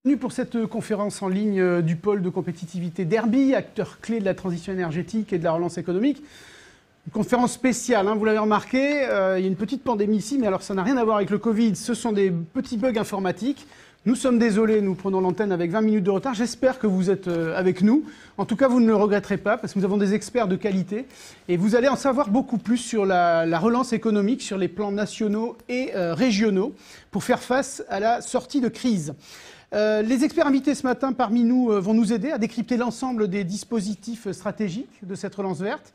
Bienvenue pour cette conférence en ligne du pôle de compétitivité d'Herby, acteur clé de la transition énergétique et de la relance économique. Une conférence spéciale, vous l'avez remarqué, il y a une petite pandémie ici, mais alors ça n'a rien à voir avec le Covid, ce sont des petits bugs informatiques. Nous sommes désolés, nous prenons l'antenne avec 20 minutes de retard. J'espère que vous êtes avec nous. En tout cas, vous ne le regretterez pas parce que nous avons des experts de qualité. Et vous allez en savoir beaucoup plus sur la relance économique, sur les plans nationaux et régionaux pour faire face à la sortie de crise. Les experts invités ce matin parmi nous vont nous aider à décrypter l'ensemble des dispositifs stratégiques de cette relance verte.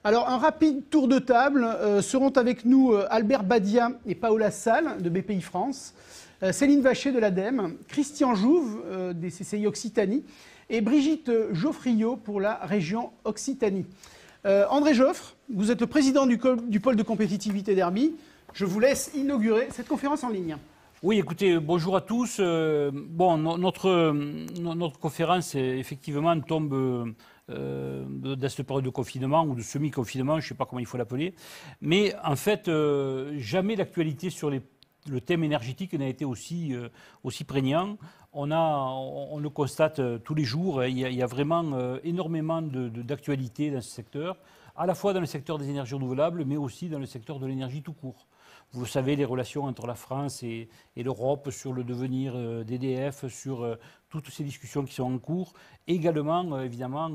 Alors, un rapide tour de table. Seront avec nous Albert Badia et Paola Salle de BPI France. Céline Vacher de l'ADEME, Christian Jouve des CCI Occitanie et Brigitte Geoffriot pour la région Occitanie. André Joffre, vous êtes le président du pôle de compétitivité d'Herby. Je vous laisse inaugurer cette conférence en ligne. Oui, écoutez, bonjour à tous. Notre conférence, effectivement, tombe dans cette période de confinement ou de semi-confinement, je ne sais pas comment il faut l'appeler. Mais en fait, jamais l'actualité sur le thème énergétique n'a été aussi prégnant. On le constate tous les jours. Il y a vraiment énormément d'actualités dans ce secteur, à la fois dans le secteur des énergies renouvelables, mais aussi dans le secteur de l'énergie tout court. Vous le savez, les relations entre la France et l'Europe sur le devenir d'EDF, sur toutes ces discussions qui sont en cours. Également, évidemment,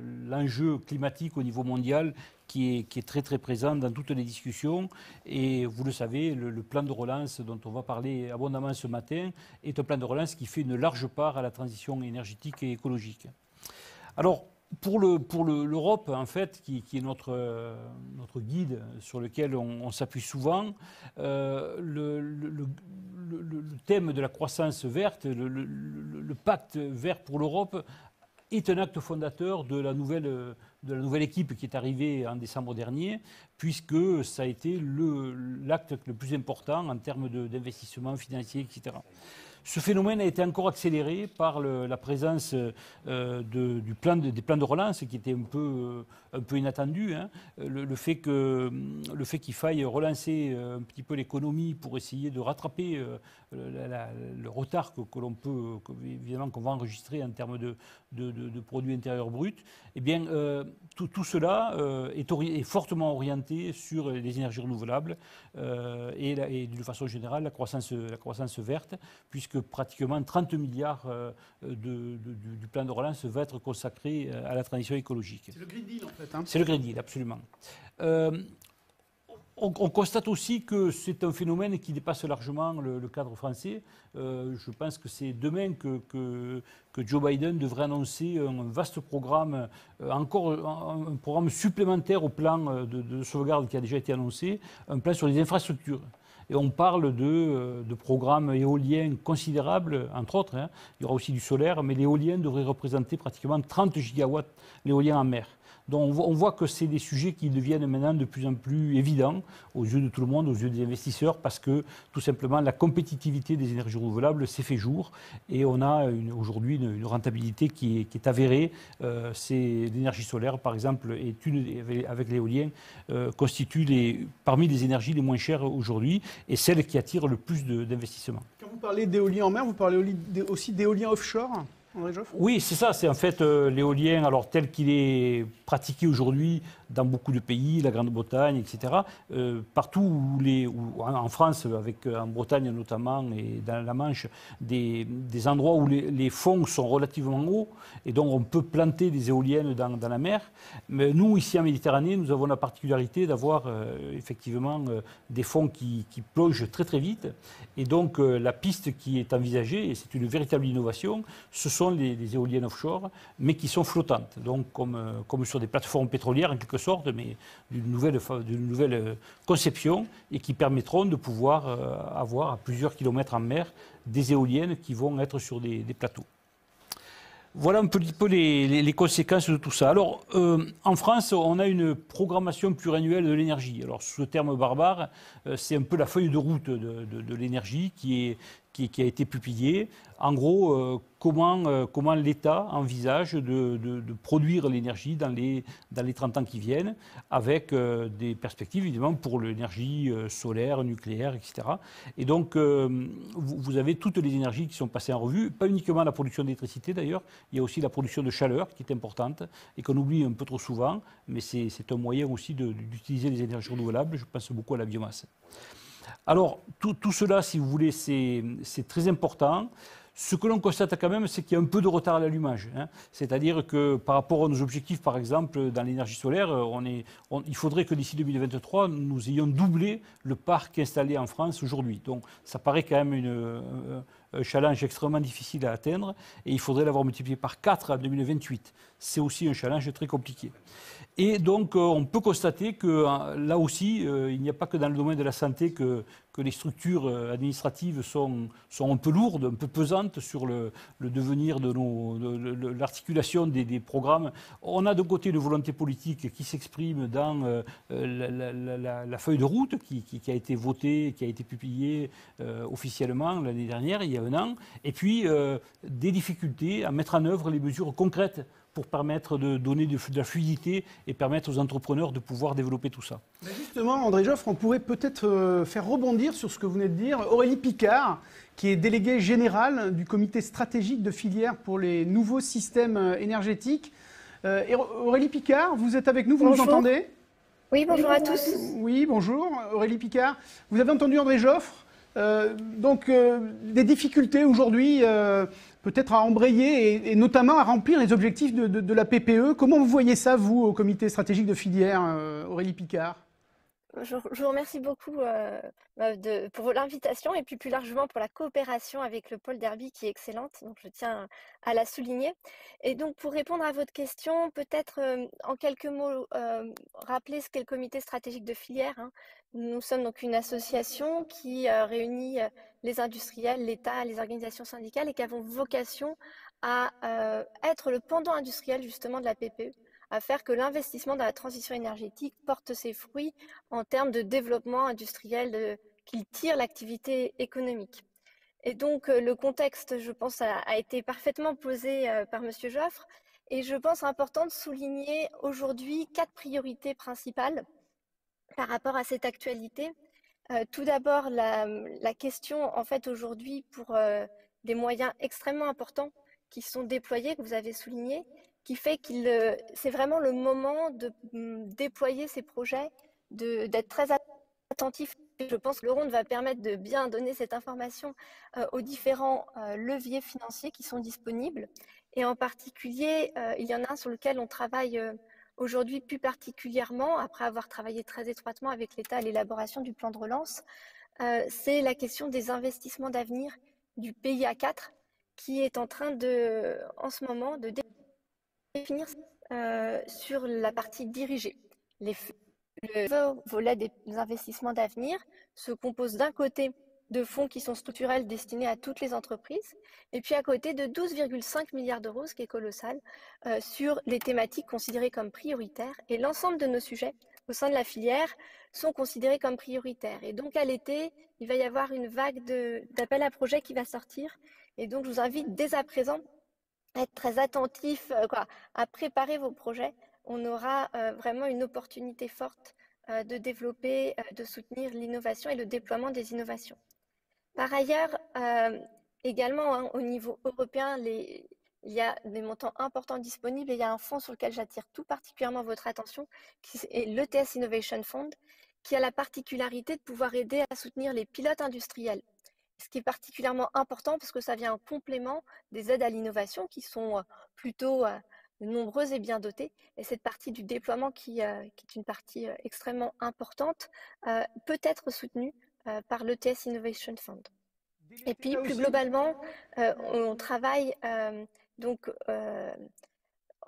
l'enjeu climatique au niveau mondial qui est très très présent dans toutes les discussions. Et vous le savez, le plan de relance dont on va parler abondamment ce matin est un plan de relance qui fait une large part à la transition énergétique et écologique. Alors, pour l'Europe, en fait, qui est notre guide sur lequel on s'appuie souvent, le thème de la croissance verte, le pacte vert pour l'Europe, est un acte fondateur de la nouvelle équipe qui est arrivée en décembre dernier, puisque ça a été l'acte le plus important en termes d'investissement financier, etc. Ce phénomène a été encore accéléré par la présence des plans de relance qui était un peu inattendu. Le fait qu'il faille relancer un petit peu l'économie pour essayer de rattraper le retard évidemment qu'on va enregistrer en termes de produits intérieurs bruts, eh bien, tout cela est fortement orienté sur les énergies renouvelables et d'une façon générale la croissance verte, puisque pratiquement 30 milliards du plan de relance va être consacré à la transition écologique. C'est le Green Deal en fait. C'est le Green Deal, absolument. On constate aussi que c'est un phénomène qui dépasse largement le cadre français. Je pense que c'est demain que Joe Biden devrait annoncer un vaste programme, encore un programme supplémentaire au plan de sauvegarde qui a déjà été annoncé, un plan sur les infrastructures. Et on parle de programmes éoliens considérables, entre autres. Il y aura aussi du solaire, mais l'éolien devrait représenter pratiquement 30 gigawatts, l'éolien en mer. Donc on voit que c'est des sujets qui deviennent maintenant de plus en plus évidents aux yeux de tout le monde, aux yeux des investisseurs, parce que tout simplement la compétitivité des énergies renouvelables s'est fait jour et on a aujourd'hui une rentabilité qui est avérée. L'énergie solaire, par exemple, avec l'éolien, constitue parmi les énergies les moins chères aujourd'hui et celle qui attire le plus d'investissements. Quand vous parlez d'éolien en mer, vous parlez aussi d'éolien offshore ? Oui, c'est ça. C'est en fait l'éolien, alors tel qu'il est pratiqué aujourd'hui dans beaucoup de pays, la Grande-Bretagne, etc. Partout en France, en Bretagne notamment, et dans la Manche, des endroits où les fonds sont relativement hauts, et donc on peut planter des éoliennes dans la mer. Mais nous, ici en Méditerranée, nous avons la particularité d'avoir effectivement des fonds qui plongent très très vite. Et donc la piste qui est envisagée, et c'est une véritable innovation, ce sont les éoliennes offshore, mais qui sont flottantes, donc comme sur des plateformes pétrolières en quelque sorte, mais d'une nouvelle conception, et qui permettront de pouvoir avoir à plusieurs kilomètres en mer des éoliennes qui vont être sur des plateaux. Voilà un petit peu les conséquences de tout ça. Alors, en France, on a une programmation pluriannuelle de l'énergie. Alors, ce terme barbare, c'est un peu la feuille de route de l'énergie qui qui a été publié. En gros, comment l'État envisage de produire l'énergie dans les 30 ans qui viennent, avec des perspectives évidemment pour l'énergie solaire, nucléaire, etc. Et donc, vous avez toutes les énergies qui sont passées en revue, pas uniquement la production d'électricité d'ailleurs, il y a aussi la production de chaleur qui est importante et qu'on oublie un peu trop souvent, mais c'est un moyen aussi d'utiliser les énergies renouvelables. Je pense beaucoup à la biomasse. Alors, tout cela, si vous voulez, c'est très important. Ce que l'on constate quand même, c'est qu'il y a un peu de retard à l'allumage. C'est-à-dire que par rapport à nos objectifs, par exemple, dans l'énergie solaire, il faudrait que d'ici 2023, nous ayons doublé le parc installé en France aujourd'hui. Donc ça paraît quand même un challenge extrêmement difficile à atteindre et il faudrait l'avoir multiplié par 4 en 2028. C'est aussi un challenge très compliqué. Et donc, on peut constater que là aussi, il n'y a pas que dans le domaine de la santé que les structures administratives sont un peu lourdes, un peu pesantes sur le devenir de l'articulation des programmes. On a d'un côté une volonté politique qui s'exprime dans la feuille de route qui a été votée, qui a été publiée officiellement l'année dernière, il y a un an, et puis des difficultés à mettre en œuvre les mesures concrètes pour permettre de donner de la fluidité et permettre aux entrepreneurs de pouvoir développer tout ça. Justement, André Joffre, on pourrait peut-être faire rebondir sur ce que vous venez de dire. Aurélie Picard, qui est déléguée générale du comité stratégique de filière pour les nouveaux systèmes énergétiques. Aurélie Picard, vous êtes avec nous, vous nous entendez ? Oui, bonjour à tous. Oui, bonjour. Aurélie Picard, vous avez entendu André Joffre. Des difficultés aujourd'hui peut-être à embrayer et notamment à remplir les objectifs de la PPE. Comment vous voyez ça, vous, au comité stratégique de filière, Aurélie Picard ? Je vous remercie beaucoup pour l'invitation et puis plus largement pour la coopération avec le pôle Derby qui est excellente, donc je tiens à la souligner. Et donc pour répondre à votre question, peut-être en quelques mots rappeler ce qu'est le comité stratégique de filière. Nous sommes donc une association qui réunit les industriels, l'État, les organisations syndicales et qui avons vocation à être le pendant industriel justement de la PPE, à faire que l'investissement dans la transition énergétique porte ses fruits en termes de développement industriel, qu'il tire l'activité économique. Et donc le contexte, je pense, a été parfaitement posé par Monsieur Joffre, et je pense important de souligner aujourd'hui 4 priorités principales par rapport à cette actualité. Tout d'abord, la question, en fait, aujourd'hui, pour des moyens extrêmement importants qui sont déployés, que vous avez souligné, qui fait que c'est vraiment le moment de déployer ces projets, d'être très attentif. Je pense que le ronde va permettre de bien donner cette information aux différents leviers financiers qui sont disponibles. Et en particulier, il y en a un sur lequel on travaille aujourd'hui plus particulièrement, après avoir travaillé très étroitement avec l'État à l'élaboration du plan de relance, c'est la question des investissements d'avenir du PIA 4 qui est en train en ce moment, de définir sur la partie dirigée. Le volet des investissements d'avenir se compose d'un côté de fonds qui sont structurels destinés à toutes les entreprises, et puis à côté de 12,5 milliards d'euros, ce qui est colossal, sur les thématiques considérées comme prioritaires. Et l'ensemble de nos sujets au sein de la filière sont considérés comme prioritaires. Et donc à l'été, il va y avoir une vague d'appels à projets qui va sortir. Et donc je vous invite dès à présent à être très attentifs, à préparer vos projets. On aura vraiment une opportunité forte de développer, de soutenir l'innovation et le déploiement des innovations. Par ailleurs, également au niveau européen, il y a des montants importants disponibles et il y a un fonds sur lequel j'attire tout particulièrement votre attention, qui est l'ETS Innovation Fund, qui a la particularité de pouvoir aider à soutenir les pilotes industriels. Ce qui est particulièrement important parce que ça vient en complément des aides à l'innovation qui sont plutôt nombreuses et bien dotées. Et cette partie du déploiement qui est une partie extrêmement importante peut être soutenue par l'ETS Innovation Fund. Et puis plus globalement, on travaille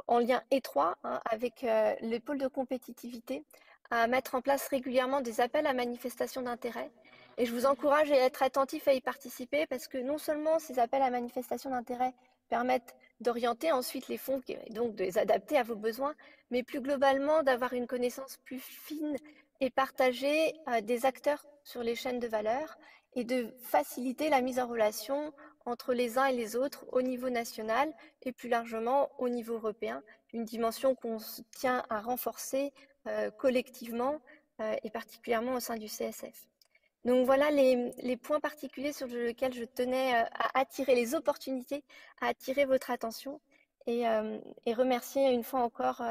en lien étroit avec les pôles de compétitivité à mettre en place régulièrement des appels à manifestation d'intérêt. Et je vous encourage à être attentif à y participer parce que non seulement ces appels à manifestation d'intérêt permettent d'orienter ensuite les fonds et donc de les adapter à vos besoins, mais plus globalement d'avoir une connaissance plus fine et partagée des acteurs sur les chaînes de valeur et de faciliter la mise en relation entre les uns et les autres au niveau national et plus largement au niveau européen, une dimension qu'on tient à renforcer collectivement et particulièrement au sein du CSF. Donc voilà les points particuliers sur lesquels je tenais à attirer les opportunités, à attirer votre attention et remercier une fois encore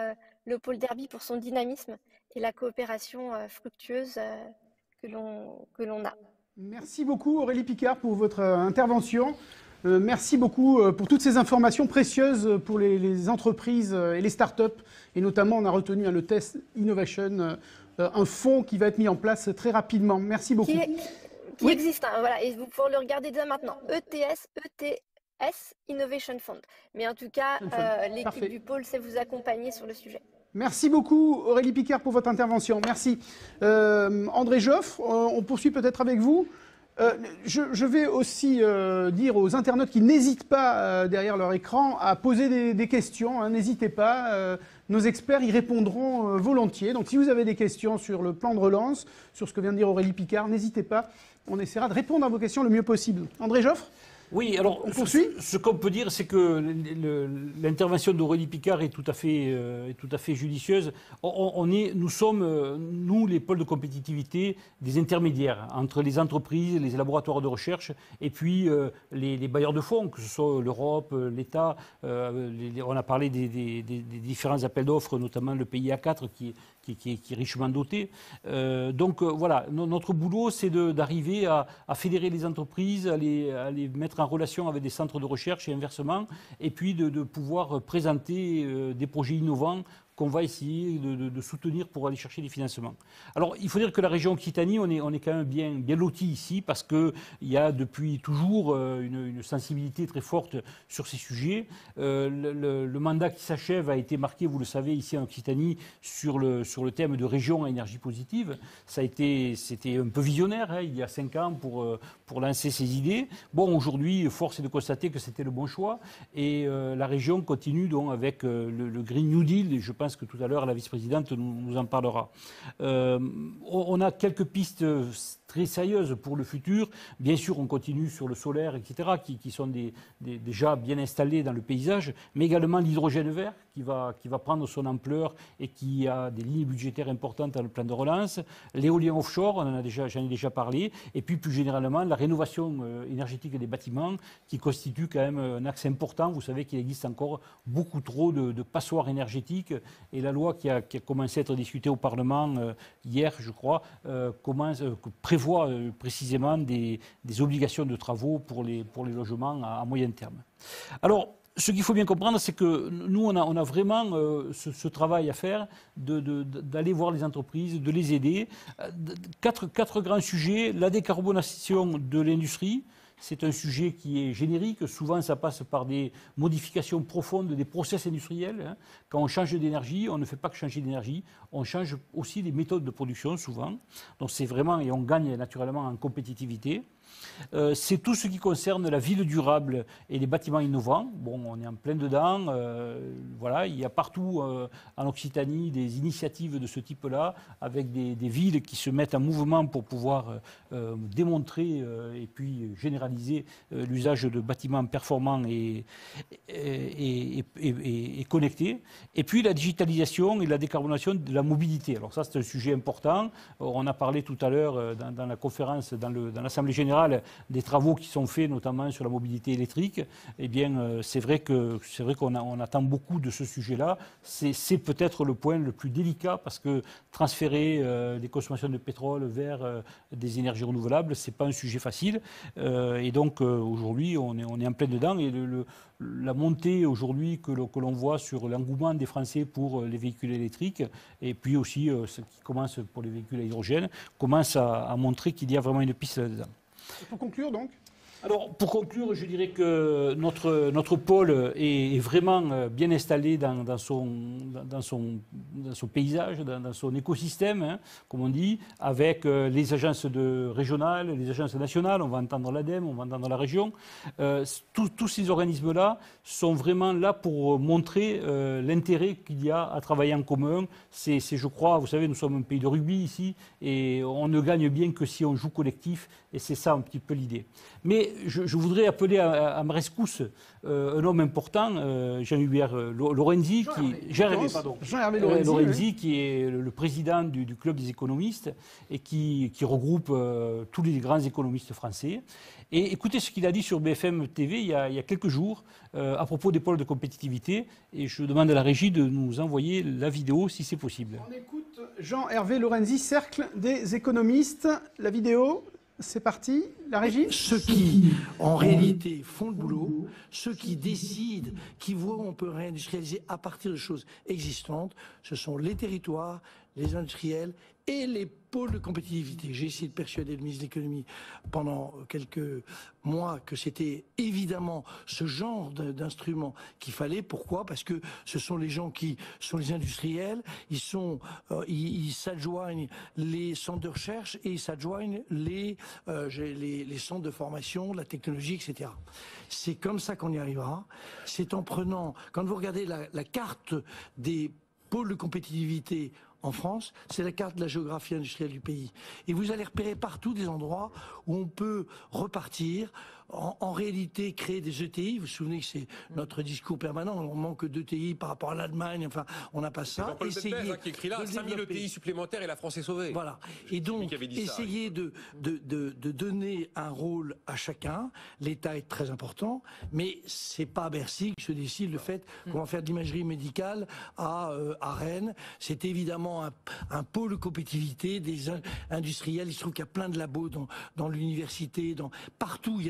le pôle Derby pour son dynamisme et la coopération fructueuse que l'on a. Merci beaucoup Aurélie Picard pour votre intervention. Merci beaucoup pour toutes ces informations précieuses pour les entreprises et les startups. Et notamment, on a retenu le Test Innovation, un fonds qui va être mis en place très rapidement. Merci beaucoup. Qui existe, hein, voilà, et vous pouvez le regarder dès maintenant. ETS Innovation Fund. Mais en tout cas, l'équipe du pôle sait vous accompagner sur le sujet. Merci beaucoup Aurélie Picard pour votre intervention. Merci. André Joffre, on poursuit peut-être avec vous. Je vais aussi dire aux internautes qui n'hésitent pas derrière leur écran à poser des questions. Hein, n'hésitez pas. Nos experts y répondront volontiers. Donc si vous avez des questions sur le plan de relance, sur ce que vient de dire Aurélie Picard, n'hésitez pas. On essaiera de répondre à vos questions le mieux possible. André Joffre ? Oui, alors ce qu'on peut dire, c'est que l'intervention d'Aurélie Picard est tout à fait judicieuse. Nous sommes, nous, les pôles de compétitivité, des intermédiaires entre les entreprises, les laboratoires de recherche et puis les bailleurs de fonds, que ce soit l'Europe, l'État. On a parlé des différents appels d'offres, notamment le PIA4 qui est richement doté. Donc voilà, notre boulot, c'est d'arriver à fédérer les entreprises, à les mettre en relation avec des centres de recherche et inversement, et puis de pouvoir présenter des projets innovants qu'on va essayer de soutenir pour aller chercher des financements. Alors, il faut dire que la région Occitanie, on est quand même bien loti ici, parce qu'il y a depuis toujours une sensibilité très forte sur ces sujets. Le mandat qui s'achève a été marqué, vous le savez, ici en Occitanie, sur le thème de région à énergie positive. C'était un peu visionnaire, hein, il y a 5 ans, pour lancer ces idées. Bon, aujourd'hui, force est de constater que c'était le bon choix, et la région continue donc avec le Green New Deal, et je pense que tout à l'heure, la vice-présidente nous en parlera. On a quelques pistes très sérieuses pour le futur. Bien sûr, on continue sur le solaire, etc., qui sont déjà bien installés dans le paysage, mais également l'hydrogène vert, qui va prendre son ampleur et qui a des lignes budgétaires importantes dans le plan de relance. L'éolien offshore, j'en ai déjà parlé. Et puis, plus généralement, la rénovation énergétique des bâtiments, qui constitue quand même un axe important. Vous savez qu'il existe encore beaucoup trop de passoires énergétiques. Et la loi qui a commencé à être discutée au Parlement hier, je crois, prévoit précisément des obligations de travaux pour les logements à moyen terme. Alors, ce qu'il faut bien comprendre, c'est que nous, on a vraiment ce travail à faire d'aller voir les entreprises, de les aider. Quatre grands sujets. La décarbonation de l'industrie. C'est un sujet qui est générique. Souvent, ça passe par des modifications profondes des process industriels. Hein. Quand on change d'énergie, on ne fait pas que changer d'énergie, on change aussi les méthodes de production, souvent. Donc c'est vraiment, et on gagne naturellement en compétitivité. C'est tout ce qui concerne la ville durable et les bâtiments innovants. Bon, on est en plein dedans. Voilà, il y a partout en Occitanie des initiatives de ce type-là, avec des villes qui se mettent en mouvement pour pouvoir démontrer et puis généraliser l'usage de bâtiments performants et connectés. Et puis la digitalisation et la décarbonation de la mobilité. Alors ça, c'est un sujet important. On a parlé tout à l'heure dans la conférence, dans l'Assemblée générale, des travaux qui sont faits, notamment sur la mobilité électrique. Eh bien, c'est vrai qu'on attend beaucoup de ce sujet-là. C'est peut-être le point le plus délicat, parce que transférer les consommations de pétrole vers des énergies renouvelables, c'est pas un sujet facile. Et donc, aujourd'hui, on est en plein dedans. Et la montée aujourd'hui que l'on voit sur l'engouement des Français pour les véhicules électriques, et puis aussi ce qui commence pour les véhicules à hydrogène, commence à montrer qu'il y a vraiment une piste là-dedans. Pour conclure donc, Alors, pour conclure, je dirais que notre pôle est vraiment bien installé dans son paysage, dans son écosystème, hein, comme on dit, avec les agences régionales, les agences nationales, on va entendre l'ADEME, on va entendre la région. Tous ces organismes-là sont vraiment là pour montrer l'intérêt qu'il y a à travailler en commun. C'est, je crois, vous savez, nous sommes un pays de rugby ici, et on ne gagne bien que si on joue collectif, et c'est ça un petit peu l'idée. Mais je voudrais appeler à ma rescousse un homme important, Jean-Hubert Lorenzi, Jean-Hervé Lorenzi, oui. qui est le président du Club des économistes et qui regroupe tous les grands économistes français. Et écoutez ce qu'il a dit sur BFM TV il y a quelques jours à propos des pôles de compétitivité. Et je demande à la régie de nous envoyer la vidéo si c'est possible. On écoute Jean-Hervé Lorenzi, Cercle des économistes. La vidéo. C'est parti, la régie. Ceux qui, en réalité, font le boulot, ceux qui décident, qui voient où on peut réindustrialiser à partir de choses existantes, ce sont les territoires, les industriels et les pôles de compétitivité. J'ai essayé de persuader le ministre de l'économie pendant quelques mois que c'était évidemment ce genre d'instrument qu'il fallait. Pourquoi? Parce que ce sont les gens qui sont les industriels, ils s'adjoignent les centres de recherche et ils s'adjoignent les centres de formation, la technologie, etc. C'est comme ça qu'on y arrivera. C'est en prenant, quand vous regardez la carte des pôles de compétitivité en France, c'est la carte de la géographie industrielle du pays. Et vous allez repérer partout des endroits où on peut repartir, en réalité créer des ETI. Vous vous souvenez que c'est notre discours permanent, on manque d'ETI par rapport à l'Allemagne, enfin on n'a pas ça. Essayer qui écrit là, 5000 ETI supplémentaires et la France est sauvée. Voilà. Et donc, essayer de donner un rôle à chacun. L'État est très important, mais c'est pas à Bercy que se décide le fait qu'on va faire de l'imagerie médicale à Rennes. C'est évidemment un pôle de compétitivité des industriels. Il se trouve qu'il y a plein de labos dans l'université, partout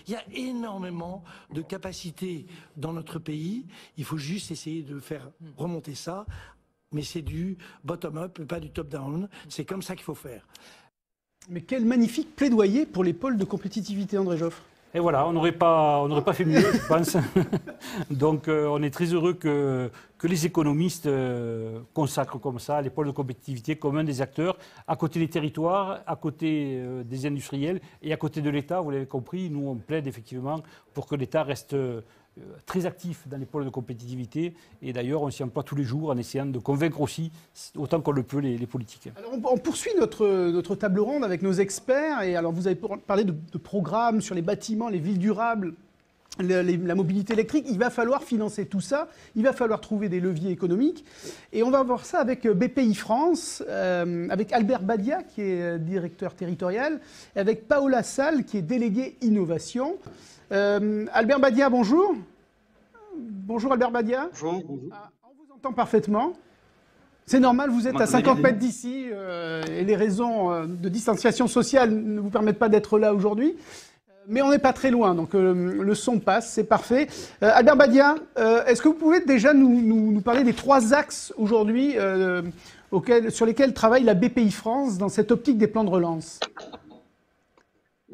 il y a énormément de capacités dans notre pays. Il faut juste essayer de faire remonter ça. Mais c'est du bottom-up, pas du top-down. C'est comme ça qu'il faut faire. Mais quel magnifique plaidoyer pour les pôles de compétitivité, André Joffre. Et voilà, on n'aurait pas fait mieux, je pense. Donc, on est très heureux que les économistes consacrent comme ça les pôles de compétitivité comme un des acteurs, à côté des territoires, à côté des industriels et à côté de l'État. Vous l'avez compris, nous, on plaide effectivement pour que l'État reste très actif dans les pôles de compétitivité. Et d'ailleurs, on s'y emploie tous les jours en essayant de convaincre aussi, autant qu'on le peut, les politiques. Alors, on poursuit notre table ronde avec nos experts. Et alors, vous avez parlé de programmes sur les bâtiments, les villes durables, la mobilité électrique. Il va falloir financer tout ça. Il va falloir trouver des leviers économiques. Et on va voir ça avec BPI France, avec Albert Badia, qui est directeur territorial, et avec Paola Salle, qui est délégué innovation. Albert Badia, bonjour. Bonjour Albert Badia. Bonjour. On vous entend parfaitement. C'est normal, vous êtes à 50 mètres d'ici et les raisons de distanciation sociale ne vous permettent pas d'être là aujourd'hui. Mais on n'est pas très loin, donc le son passe, c'est parfait. Albert Badia, est-ce que vous pouvez déjà nous parler des 3 axes aujourd'hui sur lesquels travaille la BPI France dans cette optique des plans de relance?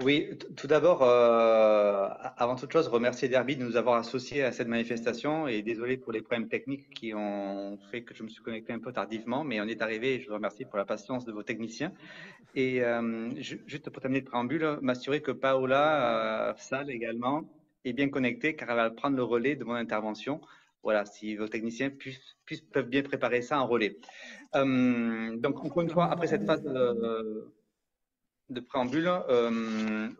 Oui, tout d'abord, avant toute chose, remercier Derby de nous avoir associés à cette manifestation et désolé pour les problèmes techniques qui ont fait que je me suis connecté un peu tardivement, mais on est arrivé et je vous remercie pour la patience de vos techniciens. Et juste pour terminer le préambule, m'assurer que Paola Salle également est bien connectée car elle va prendre le relais de mon intervention. Voilà, si vos techniciens peuvent bien préparer ça en relais. Donc, encore une fois, après cette phase de préambule,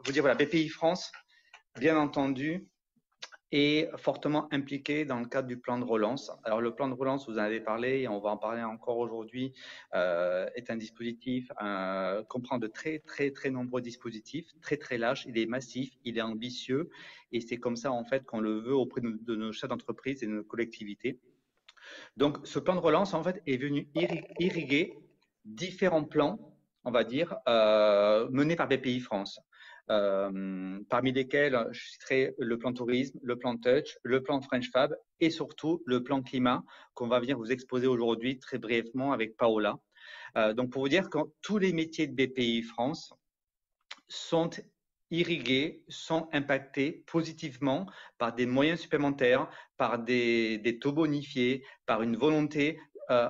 vous dire, voilà, BPI France, bien entendu, est fortement impliqué dans le cadre du plan de relance. Alors, le plan de relance, vous en avez parlé, et on va en parler encore aujourd'hui, est un dispositif, comprend de très, très, très nombreux dispositifs, très, très large, il est massif, il est ambitieux, et c'est comme ça, en fait, qu'on le veut auprès de nos chefs d'entreprise et de nos collectivités. Donc, ce plan de relance, en fait, est venu irriguer différents plans, on va dire, menés par BPI France. Parmi lesquels je citerai le plan tourisme, le plan touch, le plan French Fab et surtout le plan climat qu'on va venir vous exposer aujourd'hui très brièvement avec Paola. Donc pour vous dire que tous les métiers de BPI France sont irrigués sont impactés positivement par des moyens supplémentaires, par des taux bonifiés, par une volonté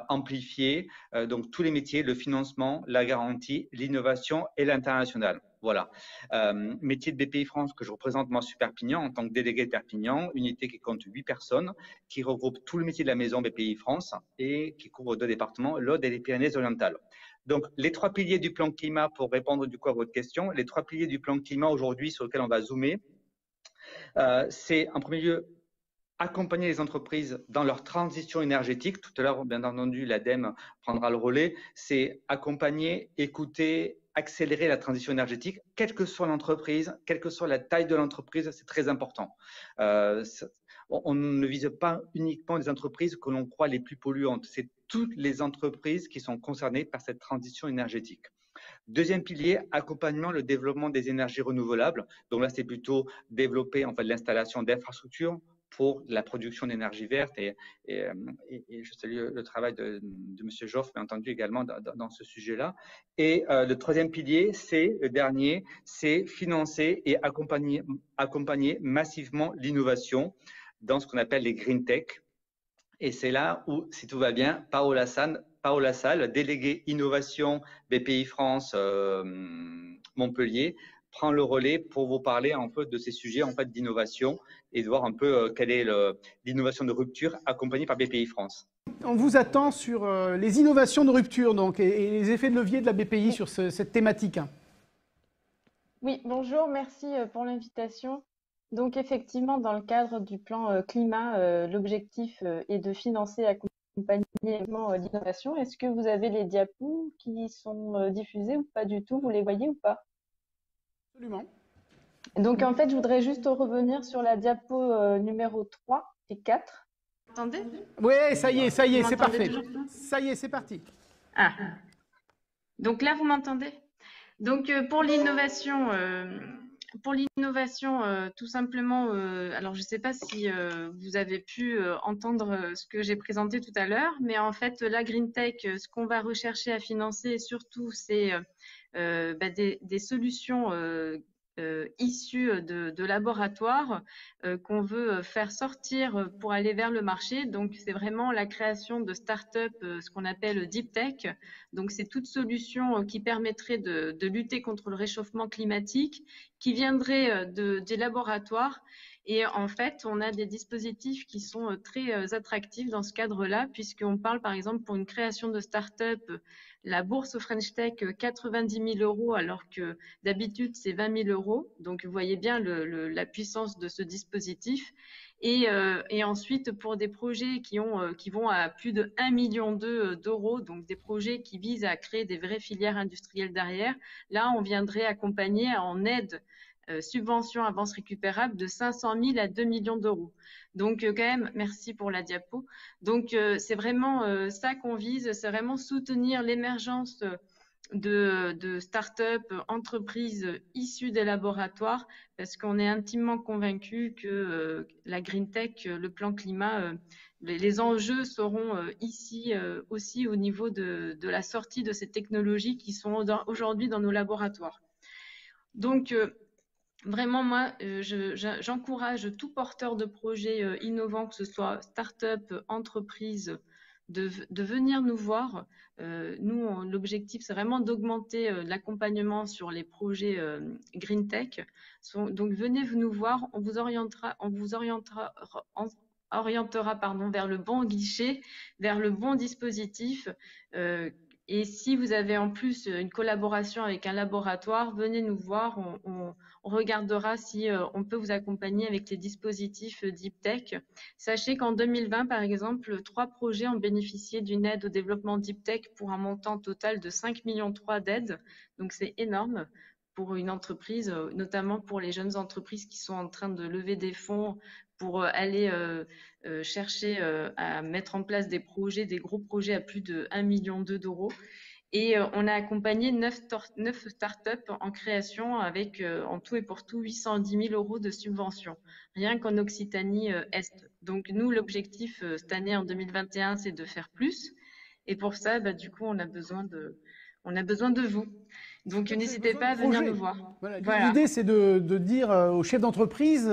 amplifiée. Donc tous les métiers, le financement, la garantie, l'innovation et l'international. Voilà. Métier de BPI France que je représente moi sur Perpignan en tant que délégué de Perpignan, unité qui compte 8 personnes, qui regroupe tout le métier de la maison BPI France et qui couvre 2 départements, l'Aude et les Pyrénées-Orientales. Donc, les 3 piliers du plan climat, pour répondre du coup à votre question, les 3 piliers du plan climat aujourd'hui sur lesquels on va zoomer, c'est en premier lieu accompagner les entreprises dans leur transition énergétique. Tout à l'heure, bien entendu, l'ADEME prendra le relais. C'est accompagner, écouter, accélérer la transition énergétique, quelle que soit l'entreprise, quelle que soit la taille de l'entreprise, c'est très important. On ne vise pas uniquement les entreprises que l'on croit les plus polluantes, c'est toutes les entreprises qui sont concernées par cette transition énergétique. Deuxième pilier, accompagnement, le développement des énergies renouvelables. Donc là, c'est plutôt développer en fait l'installation d'infrastructures pour la production d'énergie verte et je salue le travail de M. Joffre, bien entendu, également dans ce sujet-là. Et le troisième pilier, c'est le dernier, c'est financer et accompagner massivement l'innovation dans ce qu'on appelle les green tech. Et c'est là où, si tout va bien, Paola Salle, déléguée innovation BPI France Montpellier, prend le relais pour vous parler un peu de ces sujets en fait d'innovation et de voir un peu quelle est l'innovation de rupture accompagnée par BPI France. On vous attend sur les innovations de rupture donc, et les effets de levier de la BPI sur cette thématique. Oui, bonjour, merci pour l'invitation. Donc effectivement, dans le cadre du plan climat, l'objectif est de financer et accompagner l'innovation. Est-ce que vous avez les diapos qui sont diffusés ou pas du tout? Vous les voyez ou pas? Absolument. Donc en fait, je voudrais juste revenir sur la diapo numéro 3 et 4. Vous entendez? Oui, ça y est, c'est parfait. Ça y est, c'est parti. Ah. Donc là, vous m'entendez? Donc pour l'innovation, tout simplement, alors je ne sais pas si vous avez pu entendre ce que j'ai présenté tout à l'heure, mais en fait, la Green Tech, ce qu'on va rechercher à financer surtout, c'est des solutions issues de laboratoires qu'on veut faire sortir pour aller vers le marché. Donc, c'est vraiment la création de start-up, ce qu'on appelle deep tech. Donc, c'est toute solution qui permettrait de lutter contre le réchauffement climatique, qui viendrait des laboratoires. Et en fait, on a des dispositifs qui sont très attractifs dans ce cadre-là, puisqu'on parle par exemple pour une création de start-up, la bourse French Tech 90 000 euros, alors que d'habitude c'est 20 000 euros. Donc vous voyez bien la puissance de ce dispositif. Et ensuite pour des projets qui vont à plus de 1,2 million d'euros, donc des projets qui visent à créer des vraies filières industrielles derrière, là on viendrait accompagner en aide subvention avance récupérable de 500 000 à 2 millions d'euros. Donc quand même, merci pour la diapo. Donc c'est vraiment ça qu'on vise, c'est vraiment soutenir l'émergence de start-up, entreprises issues des laboratoires, parce qu'on est intimement convaincu que la Green Tech, le plan climat, les enjeux seront ici aussi au niveau de la sortie de ces technologies qui sont aujourd'hui dans nos laboratoires. Donc, vraiment, moi, j'encourage tout porteur de projets innovants, que ce soit start-up, entreprise, de venir nous voir. Nous, l'objectif, c'est vraiment d'augmenter l'accompagnement sur les projets Green Tech. Donc, venez nous voir, on vous orientera vers le bon guichet, vers le bon dispositif. Et si vous avez en plus une collaboration avec un laboratoire, venez nous voir, on regardera si on peut vous accompagner avec les dispositifs Deep Tech. Sachez qu'en 2020, par exemple, 3 projets ont bénéficié d'une aide au développement Deep Tech pour un montant total de 5,3 millions d'aides. Donc c'est énorme pour une entreprise, notamment pour les jeunes entreprises qui sont en train de lever des fonds pour aller chercher à mettre en place des projets, des gros projets à plus de 1,2 million d'euros. Et on a accompagné 9 startups en création avec en tout et pour tout 810 000 euros de subventions, rien qu'en Occitanie Est. Donc nous, l'objectif cette année en 2021, c'est de faire plus. Et pour ça, du coup, on a besoin On a besoin de vous. Donc, n'hésitez pas à venir nous voir. Voilà. Voilà. L'idée, c'est de dire aux chefs d'entreprise,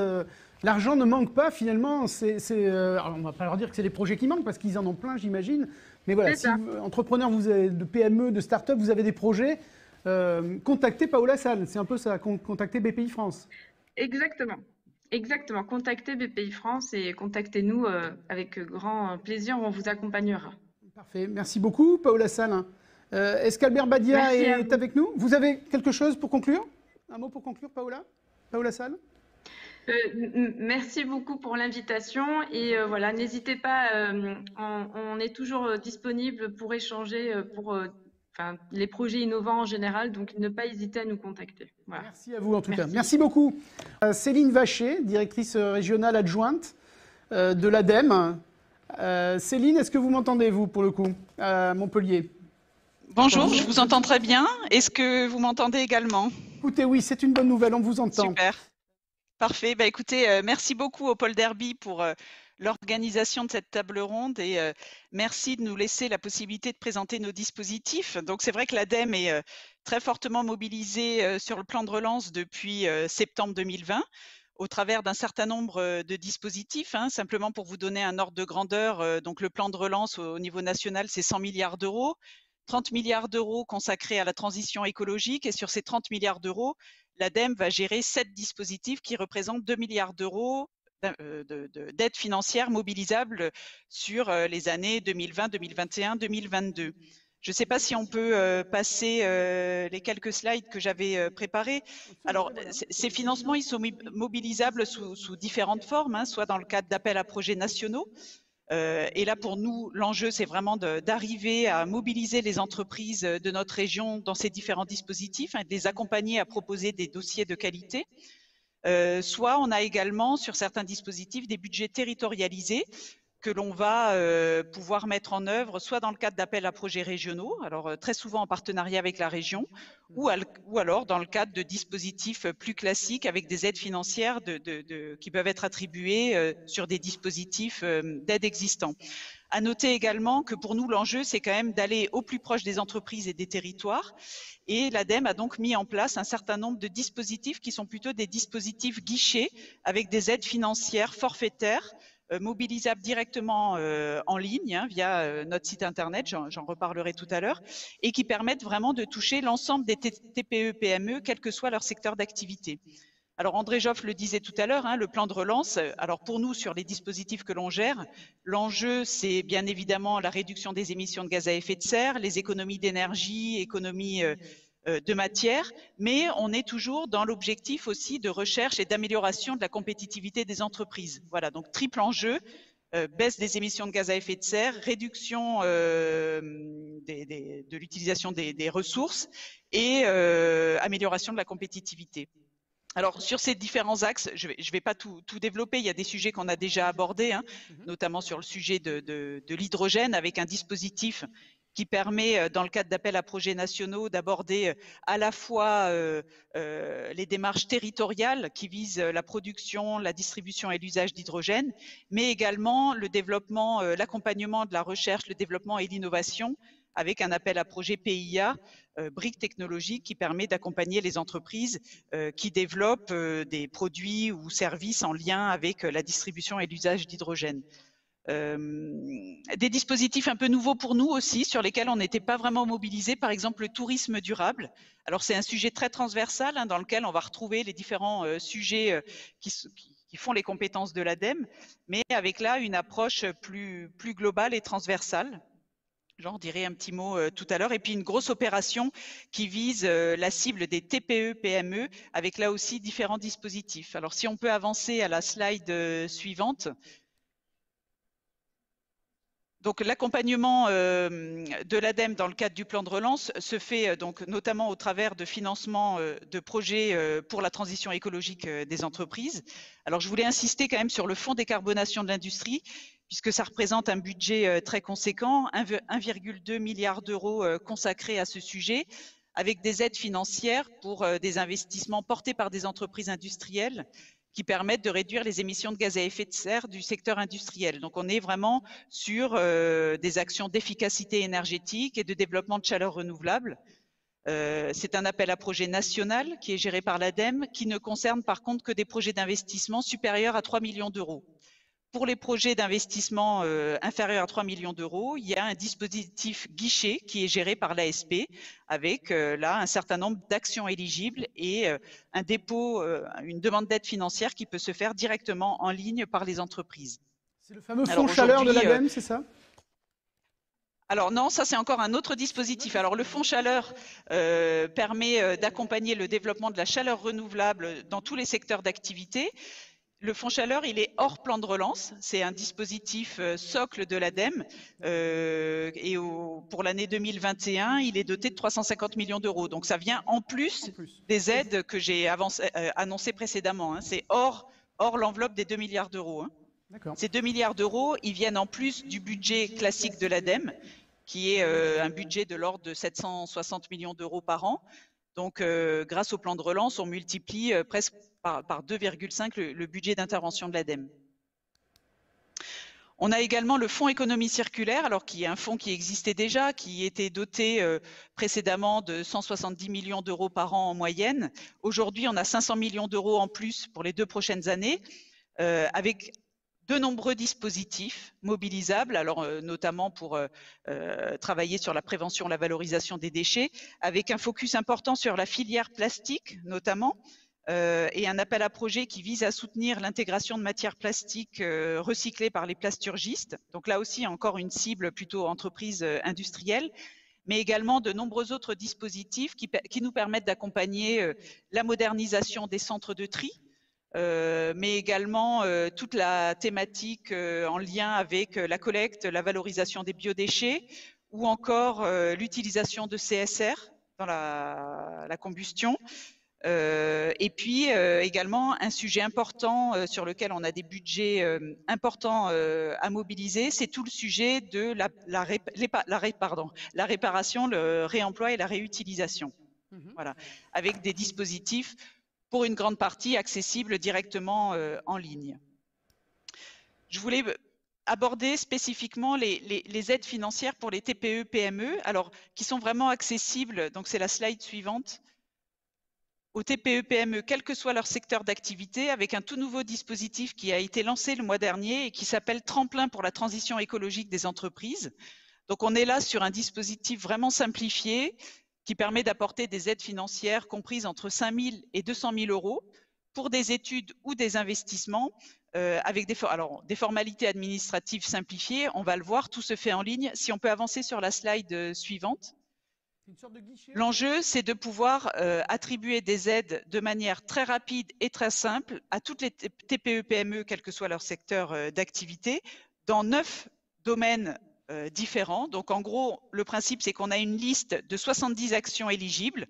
l'argent ne manque pas finalement. Alors on ne va pas leur dire que c'est les projets qui manquent parce qu'ils en ont plein, j'imagine. Mais voilà, si entrepreneur, vous avez de PME, de start-up, vous avez des projets, contactez Paola Sall. C'est un peu ça, contactez BPI France. Exactement. Exactement. Contactez BPI France et contactez-nous avec grand plaisir. On vous accompagnera. Parfait. Merci beaucoup, Paola Sall. Est-ce qu'Albert Badia est avec nous? Vous avez quelque chose pour conclure? Un mot pour conclure, Paola Sall? Merci beaucoup pour l'invitation et voilà, n'hésitez pas, on est toujours disponible pour échanger pour les projets innovants en général, donc ne pas hésiter à nous contacter. Voilà. Merci à vous en tout cas. Merci beaucoup. Céline Vacher, directrice régionale adjointe de l'ADEME. Céline, est-ce que vous m'entendez, vous, pour le coup, à Montpellier? Bonjour, je vous entends très bien. Est-ce que vous m'entendez également? Écoutez, oui, c'est une bonne nouvelle, on vous entend. Super. Parfait. Bah, écoutez, merci beaucoup au Pôle Derby pour l'organisation de cette table ronde et merci de nous laisser la possibilité de présenter nos dispositifs. Donc, c'est vrai que l'ADEME est très fortement mobilisée sur le plan de relance depuis septembre 2020 au travers d'un certain nombre de dispositifs. Simplement pour vous donner un ordre de grandeur, donc le plan de relance au niveau national, c'est 100 milliards d'euros. 30 milliards d'euros consacrés à la transition écologique et sur ces 30 milliards d'euros, l'ADEME va gérer 7 dispositifs qui représentent 2 milliards d'euros d'aide financière mobilisable sur les années 2020, 2021, 2022. Je ne sais pas si on peut passer les quelques slides que j'avais préparés. Alors, ces financements, ils sont mobilisables sous différentes formes, soit dans le cadre d'appels à projets nationaux. Et là, pour nous, l'enjeu, c'est vraiment d'arriver à mobiliser les entreprises de notre région dans ces différents dispositifs, de les accompagner à proposer des dossiers de qualité. Soit on a également, sur certains dispositifs, des budgets territorialisés que l'on va pouvoir mettre en œuvre, soit dans le cadre d'appels à projets régionaux, alors très souvent en partenariat avec la région, ou alors dans le cadre de dispositifs plus classiques avec des aides financières qui peuvent être attribuées sur des dispositifs d'aide existants. À noter également que pour nous, l'enjeu, c'est quand même d'aller au plus proche des entreprises et des territoires. Et l'ADEME a donc mis en place un certain nombre de dispositifs qui sont plutôt des dispositifs guichets avec des aides financières forfaitaires mobilisables directement en ligne via notre site internet, j'en reparlerai tout à l'heure, et qui permettent vraiment de toucher l'ensemble des TPE-PME, quel que soit leur secteur d'activité. Alors André Joffre le disait tout à l'heure, le plan de relance, alors pour nous sur les dispositifs que l'on gère, l'enjeu c'est bien évidemment la réduction des émissions de gaz à effet de serre, les économies d'énergie, économies de matière, mais on est toujours dans l'objectif aussi de recherche et d'amélioration de la compétitivité des entreprises. Voilà, donc triple enjeu, baisse des émissions de gaz à effet de serre, réduction de l'utilisation des ressources et amélioration de la compétitivité. Alors, sur ces différents axes, je vais pas tout développer, il y a des sujets qu'on a déjà abordés, notamment sur le sujet de l'hydrogène avec un dispositif qui permet, dans le cadre d'appels à projets nationaux, d'aborder à la fois les démarches territoriales qui visent la production, la distribution et l'usage d'hydrogène, mais également le développement, l'accompagnement de la recherche, le développement et l'innovation, avec un appel à projet PIA, briques technologiques, qui permet d'accompagner les entreprises qui développent des produits ou services en lien avec la distribution et l'usage d'hydrogène. Des dispositifs un peu nouveaux pour nous aussi, sur lesquels on n'était pas vraiment mobilisés, par exemple le tourisme durable. Alors c'est un sujet très transversal dans lequel on va retrouver les différents sujets qui font les compétences de l'ADEME, mais avec là une approche plus globale et transversale. J'en dirai un petit mot tout à l'heure. Et puis une grosse opération qui vise la cible des TPE-PME, avec là aussi différents dispositifs. Alors si on peut avancer à la slide suivante. Donc l'accompagnement de l'ADEME dans le cadre du plan de relance se fait donc notamment au travers de financement de projets pour la transition écologique des entreprises. Alors je voulais insister quand même sur le fonds décarbonation de l'industrie, puisque ça représente un budget très conséquent, 1,2 milliard d'euros consacrés à ce sujet, avec des aides financières pour des investissements portés par des entreprises industrielles qui permettent de réduire les émissions de gaz à effet de serre du secteur industriel. Donc, on est vraiment sur des actions d'efficacité énergétique et de développement de chaleur renouvelable. C'est un appel à projet national qui est géré par l'ADEME, qui ne concerne par contre que des projets d'investissement supérieurs à 3 millions d'euros. Pour les projets d'investissement inférieurs à 3 millions d'euros, il y a un dispositif guichet qui est géré par l'ASP avec là un certain nombre d'actions éligibles et un dépôt, une demande d'aide financière qui peut se faire directement en ligne par les entreprises. C'est le fameux fonds chaleur de l'ADEME, c'est ça? Alors non, ça c'est encore un autre dispositif. Alors le fonds chaleur permet d'accompagner le développement de la chaleur renouvelable dans tous les secteurs d'activité. Le fonds chaleur, il est hors plan de relance. C'est un dispositif socle de l'ADEME et pour l'année 2021, il est doté de 350 millions d'euros. Donc ça vient en plus des aides que j'ai annoncées précédemment. Hein. C'est hors l'enveloppe des 2 milliards d'euros. Hein. Ces 2 milliards d'euros, ils viennent en plus du budget classique de l'ADEME, qui est un budget de l'ordre de 760 millions d'euros par an. Donc, grâce au plan de relance, on multiplie presque par 2,5 le budget d'intervention de l'ADEME. On a également le fonds économie circulaire, alors qui est un fonds qui existait déjà, qui était doté précédemment de 170 millions d'euros par an en moyenne. Aujourd'hui, on a 500 millions d'euros en plus pour les 2 prochaines années, avec de nombreux dispositifs mobilisables, alors notamment pour travailler sur la prévention, la valorisation des déchets, avec un focus important sur la filière plastique notamment, et un appel à projet qui vise à soutenir l'intégration de matières plastiques recyclées par les plasturgistes. Donc là aussi, encore une cible plutôt entreprise industrielle, mais également de nombreux autres dispositifs qui nous permettent d'accompagner la modernisation des centres de tri, mais également toute la thématique en lien avec la collecte, la valorisation des biodéchets ou encore l'utilisation de CSR dans la combustion. Et puis également un sujet important sur lequel on a des budgets importants à mobiliser, c'est tout le sujet de la réparation, le réemploi et la réutilisation. Voilà, avec des dispositifs pour une grande partie accessibles directement en ligne. Je voulais aborder spécifiquement les aides financières pour les TPE-PME, alors qui sont vraiment accessibles, donc c'est la slide suivante, aux TPE-PME, quel que soit leur secteur d'activité, avec un tout nouveau dispositif qui a été lancé le mois dernier et qui s'appelle Tremplin pour la transition écologique des entreprises. Donc on est là sur un dispositif vraiment simplifié qui permet d'apporter des aides financières comprises entre 5 000 et 200 000 euros pour des études ou des investissements avec des formalités administratives simplifiées. On va le voir, tout se fait en ligne. Si on peut avancer sur la slide suivante. L'enjeu, c'est de pouvoir attribuer des aides de manière très rapide et très simple à toutes les TPE-PME, quel que soit leur secteur d'activité, dans 9 domaines différents. Donc, en gros, le principe, c'est qu'on a une liste de 70 actions éligibles.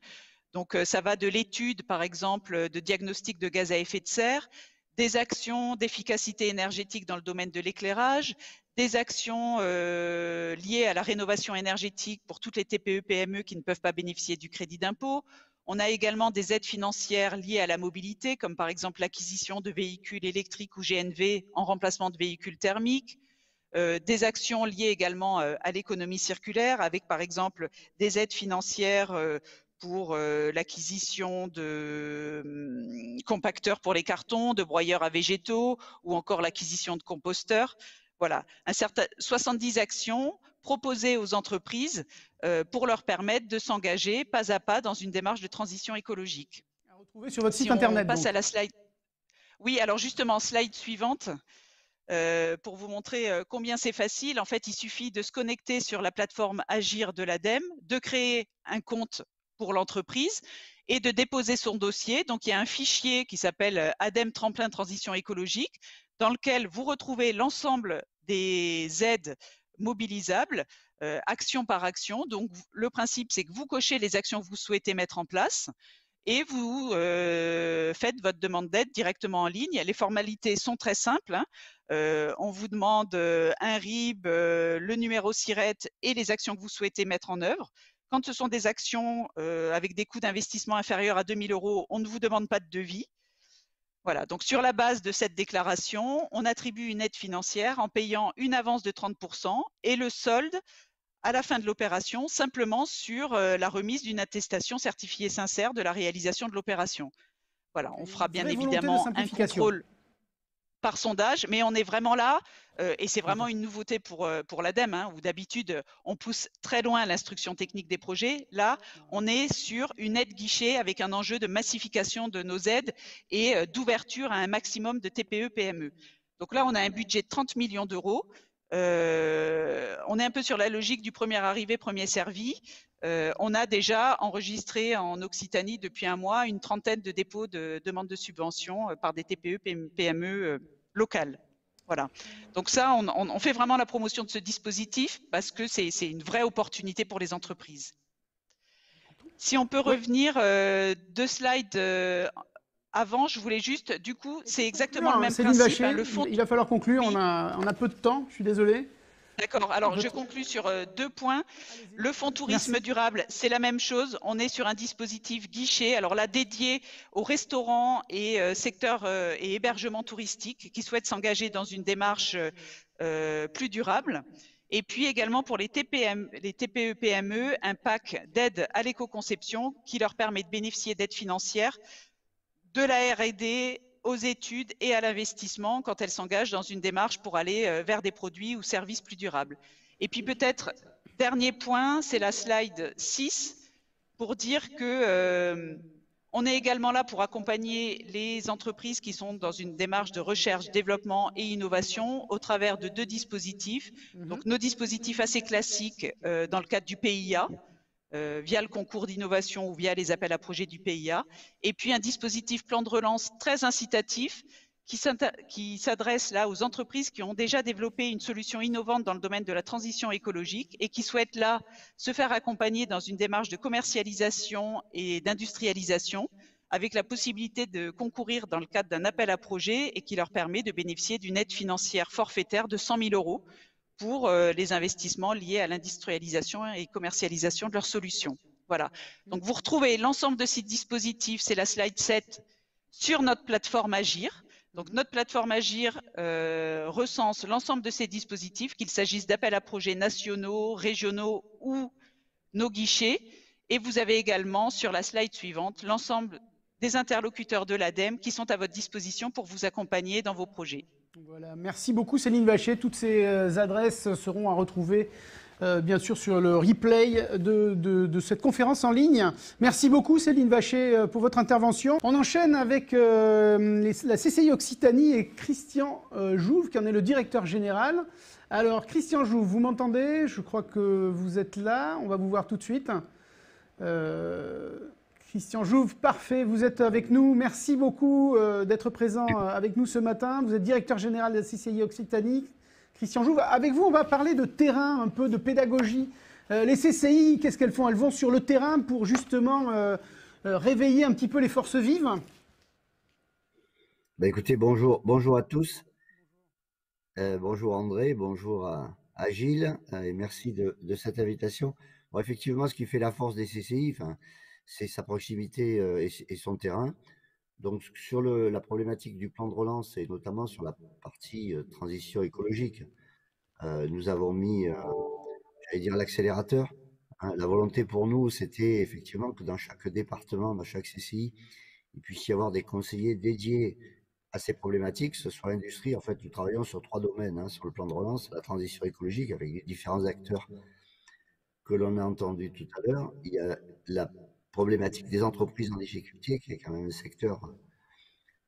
Donc, ça va de l'étude, par exemple, de diagnostic de gaz à effet de serre, des actions d'efficacité énergétique dans le domaine de l'éclairage, des actions liées à la rénovation énergétique pour toutes les TPE-PME qui ne peuvent pas bénéficier du crédit d'impôt. On a également des aides financières liées à la mobilité, comme par exemple l'acquisition de véhicules électriques ou GNV en remplacement de véhicules thermiques. Des actions liées également à l'économie circulaire, avec par exemple des aides financières pour l'acquisition de compacteurs pour les cartons, de broyeurs à végétaux ou encore l'acquisition de composteurs. Voilà, 70 actions proposées aux entreprises pour leur permettre de s'engager pas à pas dans une démarche de transition écologique. À retrouver sur votre site internet. On passe à la slide. Oui, alors justement, slide suivante. Pour vous montrer combien c'est facile. En fait, il suffit de se connecter sur la plateforme Agir de l'ADEME, de créer un compte pour l'entreprise et de déposer son dossier. Donc, il y a un fichier qui s'appelle ADEME Tremplin Transition écologique, dans lequel vous retrouvez l'ensemble des aides mobilisables, action par action. Donc, le principe, c'est que vous cochez les actions que vous souhaitez mettre en place et vous faites votre demande d'aide directement en ligne. Les formalités sont très simples. Hein. On vous demande un RIB, le numéro SIRET et les actions que vous souhaitez mettre en œuvre. Quand ce sont des actions avec des coûts d'investissement inférieurs à 2 000 euros, on ne vous demande pas de devis. Voilà, donc sur la base de cette déclaration, on attribue une aide financière en payant une avance de 30% et le solde à la fin de l'opération, simplement sur la remise d'une attestation certifiée sincère de la réalisation de l'opération. Voilà, on fera bien évidemment un contrôle par sondage, mais on est vraiment là, et c'est vraiment une nouveauté pour l'ADEME, hein, où d'habitude, on pousse très loin l'instruction technique des projets. Là, on est sur une aide guichet avec un enjeu de massification de nos aides et d'ouverture à un maximum de TPE-PME. Donc là, on a un budget de 30 millions d'euros. On est un peu sur la logique du premier arrivé, premier servi. On a déjà enregistré en Occitanie depuis un mois une trentaine de dépôts de demandes de subventions par des TPE, PME locales. Voilà. Donc ça, on fait vraiment la promotion de ce dispositif parce que c'est une vraie opportunité pour les entreprises. Si on peut revenir 2 slides avant, je voulais juste, du coup, c'est exactement le même Céline principe. Vacher, Le fonds... il va falloir conclure, oui. on a peu de temps, je suis désolé. D'accord, alors je conclus sur 2 points. Le fonds tourisme durable, c'est la même chose. On est sur un dispositif guichet, alors là dédié aux restaurants et secteurs et hébergements touristiques qui souhaitent s'engager dans une démarche plus durable. Et puis également pour les TPE-PME, un pack d'aide à l'éco-conception qui leur permet de bénéficier d'aides financières, de la R&D, aux études et à l'investissement quand elles s'engagent dans une démarche pour aller vers des produits ou services plus durables. Et puis peut-être, dernier point, c'est la slide 6, pour dire que on est également là pour accompagner les entreprises qui sont dans une démarche de recherche, développement et innovation au travers de 2 dispositifs. Donc nos dispositifs assez classiques dans le cadre du PIA, via le concours d'innovation ou via les appels à projets du PIA, et puis un dispositif plan de relance très incitatif qui s'adresse là aux entreprises qui ont déjà développé une solution innovante dans le domaine de la transition écologique et qui souhaitent là se faire accompagner dans une démarche de commercialisation et d'industrialisation avec la possibilité de concourir dans le cadre d'un appel à projet et qui leur permet de bénéficier d'une aide financière forfaitaire de 100 000 € pour les investissements liés à l'industrialisation et commercialisation de leurs solutions. Voilà. Donc vous retrouvez l'ensemble de ces dispositifs, c'est la slide 7, sur notre plateforme Agir. Donc notre plateforme Agir recense l'ensemble de ces dispositifs, qu'il s'agisse d'appels à projets nationaux, régionaux ou nos guichets. Et vous avez également sur la slide suivante l'ensemble des interlocuteurs de l'ADEME qui sont à votre disposition pour vous accompagner dans vos projets. Voilà, merci beaucoup Céline Vacher. Toutes ces adresses seront à retrouver bien sûr sur le replay de cette conférence en ligne. Merci beaucoup Céline Vacher pour votre intervention. On enchaîne avec la CCI Occitanie et Christian Jouve qui en est le directeur général. Alors Christian Jouve, vous m'entendez? Je crois que vous êtes là. On va vous voir tout de suite. Christian Jouve, parfait, vous êtes avec nous. Merci beaucoup d'être présent avec nous ce matin. Vous êtes directeur général de la CCI Occitanie. Christian Jouve, avec vous, on va parler de terrain, un peu de pédagogie. Les CCI, qu'est-ce qu'elles font? Elles vont sur le terrain pour justement réveiller un petit peu les forces vives. Ben écoutez, bonjour à tous. Bonjour André, bonjour à Gilles, et merci de cette invitation. Bon, effectivement, ce qui fait la force des CCI, c'est sa proximité et son terrain. Donc, sur la problématique du plan de relance et notamment sur la partie transition écologique, nous avons mis, j'allais dire, l'accélérateur. La volonté pour nous, c'était effectivement que dans chaque département, dans chaque CCI, il puisse y avoir des conseillers dédiés à ces problématiques, ce soit l'industrie. En fait, nous travaillons sur 3 domaines, sur le plan de relance, la transition écologique, avec les différents acteurs que l'on a entendus tout à l'heure. Il y a la problématique des entreprises en difficulté, qui est quand même un secteur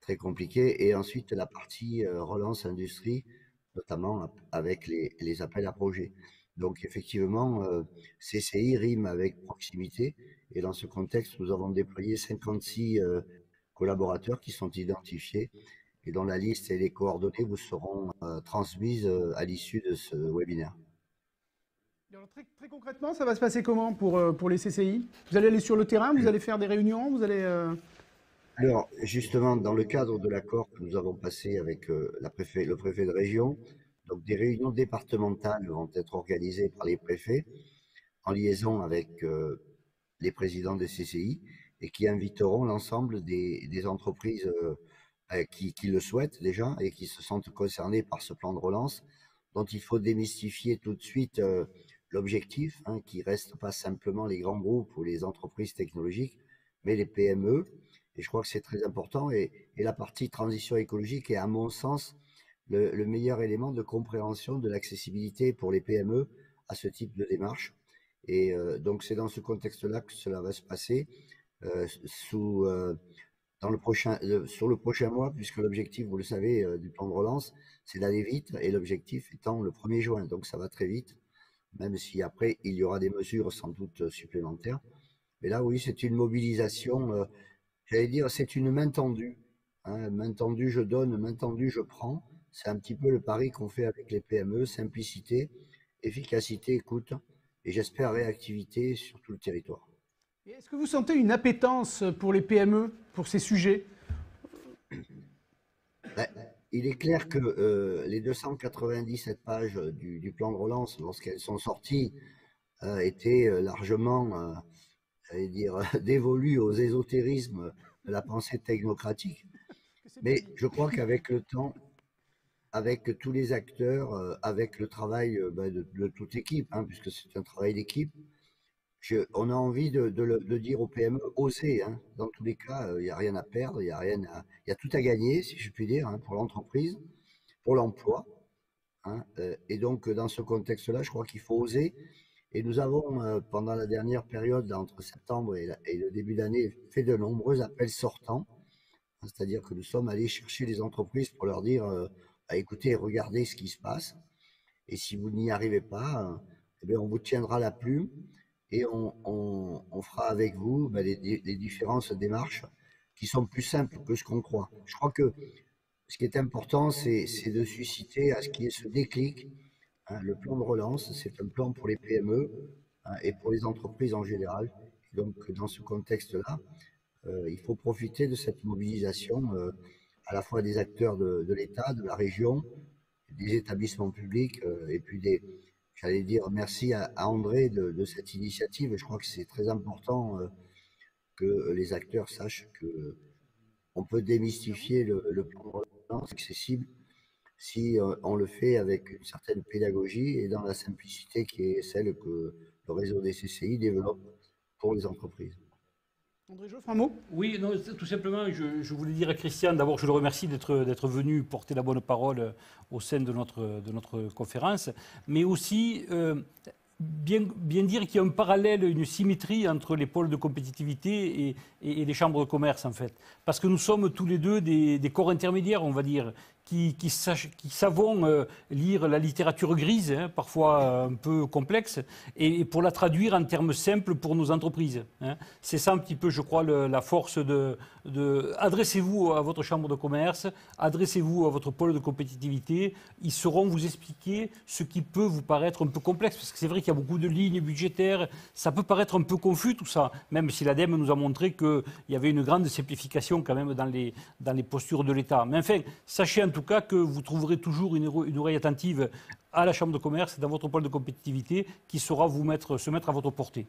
très compliqué, et ensuite la partie relance industrie, notamment avec les appels à projets. Donc effectivement, CCI rime avec proximité, et dans ce contexte, nous avons déployé 56 collaborateurs qui sont identifiés, et dont la liste et les coordonnées vous seront transmises à l'issue de ce webinaire. Alors, très concrètement, ça va se passer comment pour les CCI? Vous allez aller sur le terrain, vous allez faire des réunions, vous allez... Alors, justement, dans le cadre de l'accord que nous avons passé avec le préfet de région, donc des réunions départementales vont être organisées par les préfets en liaison avec les présidents des CCI et qui inviteront l'ensemble des entreprises qui le souhaitent déjà et qui se sentent concernés par ce plan de relance, dont il faut démystifier tout de suite l'objectif, hein, qui reste pas simplement les grands groupes ou les entreprises technologiques, mais les PME. Et je crois que c'est très important. Et la partie transition écologique est, à mon sens, le meilleur élément de compréhension de l'accessibilité pour les PME à ce type de démarche. Et donc, c'est dans ce contexte-là que cela va se passer sur le prochain mois, puisque l'objectif, vous le savez, du plan de relance, c'est d'aller vite, et l'objectif étant le 1er juin. Donc, ça va très vite, même si après, il y aura des mesures sans doute supplémentaires. Mais là, oui, c'est une mobilisation, j'allais dire, c'est une main tendue. Hein, main tendue, je donne, main tendue, je prends. C'est un petit peu le pari qu'on fait avec les PME, simplicité, efficacité, écoute, et j'espère réactivité sur tout le territoire. Est-ce que vous sentez une appétence pour les PME, pour ces sujets? Il est clair que les 297 pages du plan de relance, lorsqu'elles sont sorties, étaient largement, j'allais dire, dévolues aux ésotérismes de la pensée technocratique. Mais je crois qu'avec le temps, avec tous les acteurs, avec le travail de toute l'équipe, hein, puisque c'est un travail d'équipe, on a envie de dire aux PME, osez, hein. Dans tous les cas, il n'y a rien à perdre, il y a tout à gagner, si je puis dire, hein, pour l'entreprise, pour l'emploi. Hein, et donc, dans ce contexte-là, je crois qu'il faut oser. Et nous avons, pendant la dernière période, là, entre septembre et le début d'année, fait de nombreux appels sortants. Hein, c'est-à-dire que nous sommes allés chercher les entreprises pour leur dire, écoutez, regardez ce qui se passe. Et si vous n'y arrivez pas, eh bien, on vous tiendra la plume. Et on fera avec vous les différentes démarches qui sont plus simples que ce qu'on croit. Je crois que ce qui est important, c'est de susciter à ce qu'il y ait ce déclic. Hein, le plan de relance, c'est un plan pour les PME, hein, et pour les entreprises en général. Et donc, dans ce contexte-là, il faut profiter de cette mobilisation à la fois des acteurs de l'État, de la région, des établissements publics, et puis j'allais dire merci à André de cette initiative. Je crois que c'est très important que les acteurs sachent qu'on peut démystifier le plan de relance accessible si on le fait avec une certaine pédagogie et dans la simplicité qui est celle que le réseau des CCI développe pour les entreprises. André Joffre, un mot? Oui, non, tout simplement, je voulais dire à Christian, d'abord, je le remercie d'être venu porter la bonne parole au sein de notre conférence, mais aussi bien dire qu'il y a un parallèle, une symétrie entre les pôles de compétitivité et les chambres de commerce, en fait. Parce que nous sommes tous les deux des corps intermédiaires, on va dire, qui savons lire la littérature grise, hein, parfois un peu complexe, et pour la traduire en termes simples pour nos entreprises. Hein. C'est ça un petit peu, je crois, la force adressez-vous à votre chambre de commerce, adressez-vous à votre pôle de compétitivité, ils sauront vous expliquer ce qui peut vous paraître un peu complexe, parce que c'est vrai qu'il y a beaucoup de lignes budgétaires, ça peut paraître un peu confus tout ça, même si l'ADEME nous a montré qu'il y avait une grande simplification quand même dans les postures de l'État. Mais enfin, sachez en tout cas que vous trouverez toujours une oreille attentive à la Chambre de commerce, dans votre pôle de compétitivité, qui saura se mettre à votre portée.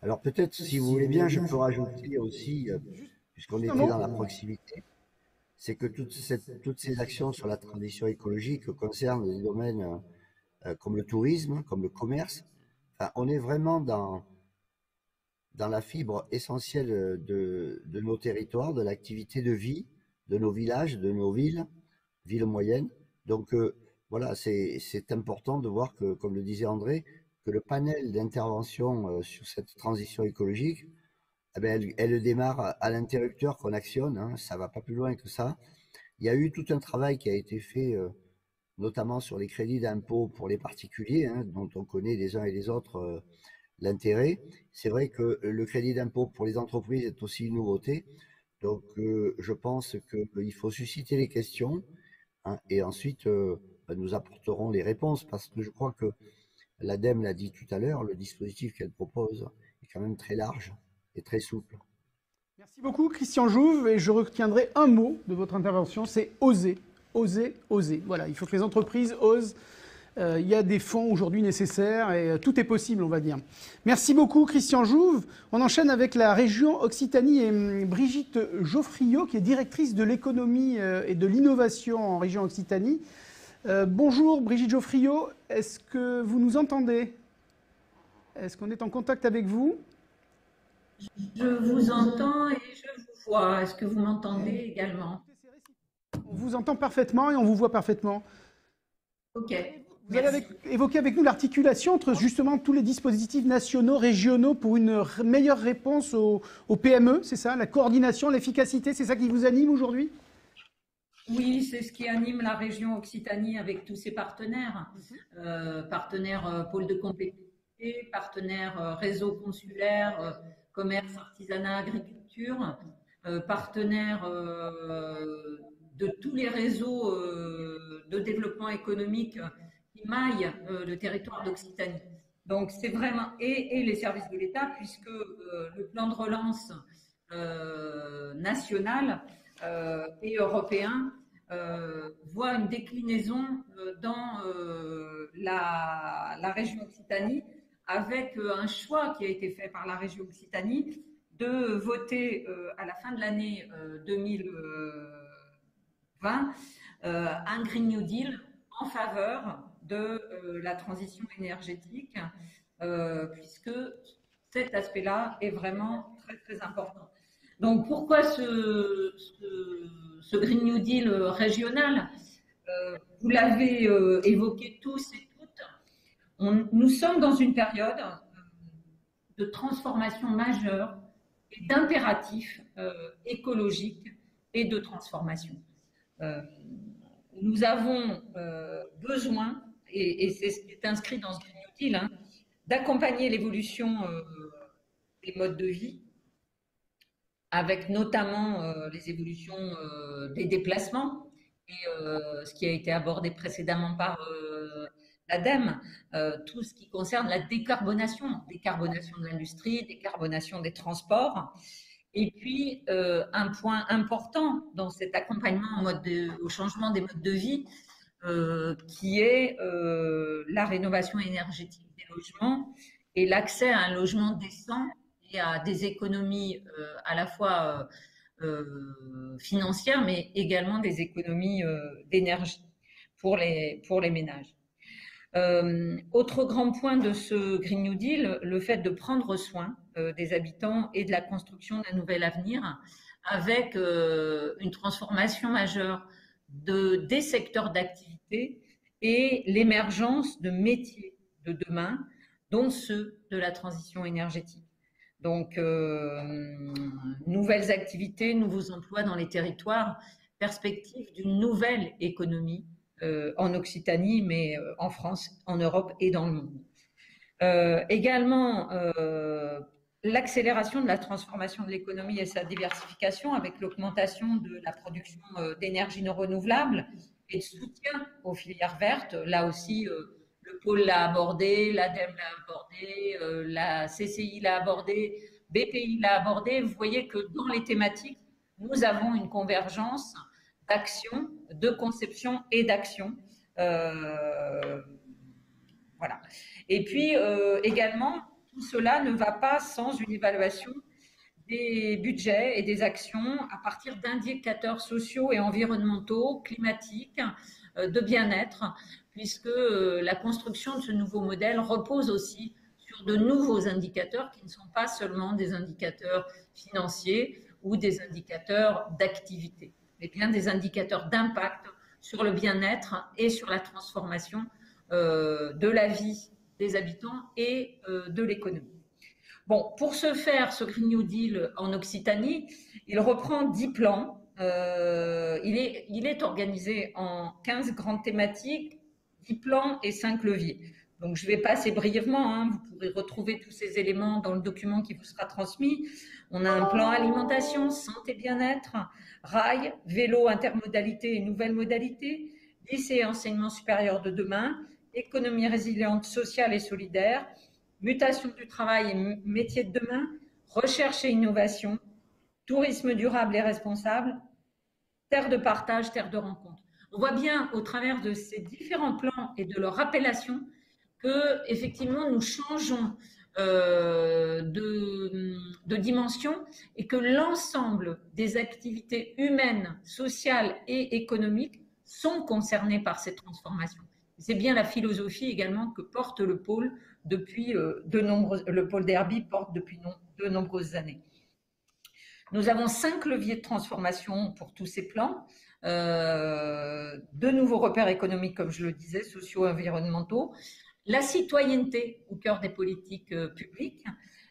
Alors peut-être, si vous voulez bien, je peux rajouter aussi, puisqu'on était dans la proximité, c'est que toutes ces actions sur la transition écologique concernent des domaines comme le tourisme, comme le commerce. Enfin, on est vraiment dans la fibre essentielle de nos territoires, de l'activité de vie, de nos villages, de nos villes moyennes. Donc voilà, c'est important de voir que, comme le disait André, que le panel d'intervention sur cette transition écologique, eh bien, elle démarre à l'interrupteur qu'on actionne, hein, ça va pas plus loin que ça. Il y a eu tout un travail qui a été fait, notamment sur les crédits d'impôt pour les particuliers, hein, dont on connaît les uns et les autres l'intérêt. C'est vrai que le crédit d'impôt pour les entreprises est aussi une nouveauté. Donc, je pense qu'il faut susciter les questions, hein, et ensuite, nous apporterons les réponses, parce que je crois que l'ADEME l'a dit tout à l'heure, le dispositif qu'elle propose est quand même très large et très souple. Merci beaucoup, Christian Jouve, et je retiendrai un mot de votre intervention, c'est oser, oser, oser. Voilà, il faut que les entreprises osent Il y a des fonds aujourd'hui nécessaires et tout est possible, on va dire. Merci beaucoup, Christian Jouve. On enchaîne avec la région Occitanie et Brigitte Geoffriot, qui est directrice de l'économie et de l'innovation en région Occitanie. Bonjour, Brigitte Geoffriot. Est-ce que vous nous entendez? Est-ce qu'on est en contact avec vous? Je vous entends et je vous vois. Est-ce que vous m'entendez également? On vous entend parfaitement et on vous voit parfaitement. Ok. Vous allez évoquer avec nous l'articulation entre justement tous les dispositifs nationaux, régionaux pour une meilleure réponse aux PME, c'est ça? La coordination, l'efficacité, c'est ça qui vous anime aujourd'hui? Oui, c'est ce qui anime la région Occitanie avec tous ses partenaires. Partenaires pôle de compétitivité, partenaires réseau consulaire, commerce, artisanat, agriculture, partenaires de tous les réseaux de développement économique qui maillent le territoire d'Occitanie. Donc c'est vraiment, et les services de l'État, puisque le plan de relance national et européen voit une déclinaison dans la région Occitanie, avec un choix qui a été fait par la région Occitanie de voter à la fin de l'année 2020 un Green New Deal en faveur de la transition énergétique, puisque cet aspect-là est vraiment très très important. Donc pourquoi ce Green New Deal régional? Vous l'avez évoqué tous et toutes. Nous sommes dans une période de transformation majeure et d'impératifs écologiques et de transformation. Nous avons besoin, et c'est ce qui est inscrit dans ce Green New Deal, hein, d'accompagner l'évolution des modes de vie, avec notamment les évolutions des déplacements, et ce qui a été abordé précédemment par l'ADEME, tout ce qui concerne la décarbonation de l'industrie, décarbonation des transports. Et puis, un point important dans cet accompagnement au changement des modes de vie, qui est la rénovation énergétique des logements et l'accès à un logement décent et à des économies à la fois financières, mais également des économies d'énergie pour les ménages. Autre grand point de ce Green New Deal, le fait de prendre soin des habitants et de la construction d'un nouvel avenir, avec une transformation majeure des secteurs d'activité et l'émergence de métiers de demain, dont ceux de la transition énergétique. Donc, nouvelles activités, nouveaux emplois dans les territoires, perspective d'une nouvelle économie en Occitanie, mais en France, en Europe et dans le monde. Également, l'accélération de la transformation de l'économie et sa diversification avec l'augmentation de la production d'énergie non renouvelable et de soutien aux filières vertes. Là aussi, le pôle l'a abordé, l'ADEME l'a abordé, la CCI l'a abordé, BPI l'a abordé. Vous voyez que dans les thématiques, nous avons une convergence d'action, de conception et d'action. Voilà. Et puis, également, tout cela ne va pas sans une évaluation des budgets et des actions à partir d'indicateurs sociaux et environnementaux, climatiques, de bien-être, puisque la construction de ce nouveau modèle repose aussi sur de nouveaux indicateurs qui ne sont pas seulement des indicateurs financiers ou des indicateurs d'activité, mais bien des indicateurs d'impact sur le bien-être et sur la transformation de la vie des habitants et de l'économie. Bon, pour ce faire, ce Green New Deal en Occitanie, il reprend 10 plans. Il est organisé en 15 grandes thématiques, 10 plans et 5 leviers. Donc, je vais passer brièvement, hein, vous pourrez retrouver tous ces éléments dans le document qui vous sera transmis. On a un plan alimentation, santé, bien-être, rail, vélo, intermodalité et nouvelles modalités, lycée et enseignement supérieur de demain, économie résiliente, sociale et solidaire, mutation du travail et métiers de demain, recherche et innovation, tourisme durable et responsable, terre de partage, terre de rencontre. On voit bien au travers de ces différents plans et de leur appellation que effectivement nous changeons de dimension et que l'ensemble des activités humaines, sociales et économiques sont concernées par cette transformation. C'est bien la philosophie également que porte le pôle depuis le pôle Derby porte depuis de nombreuses années. Nous avons 5 leviers de transformation pour tous ces plans. De nouveaux repères économiques, comme je le disais, sociaux, environnementaux, la citoyenneté au cœur des politiques publiques,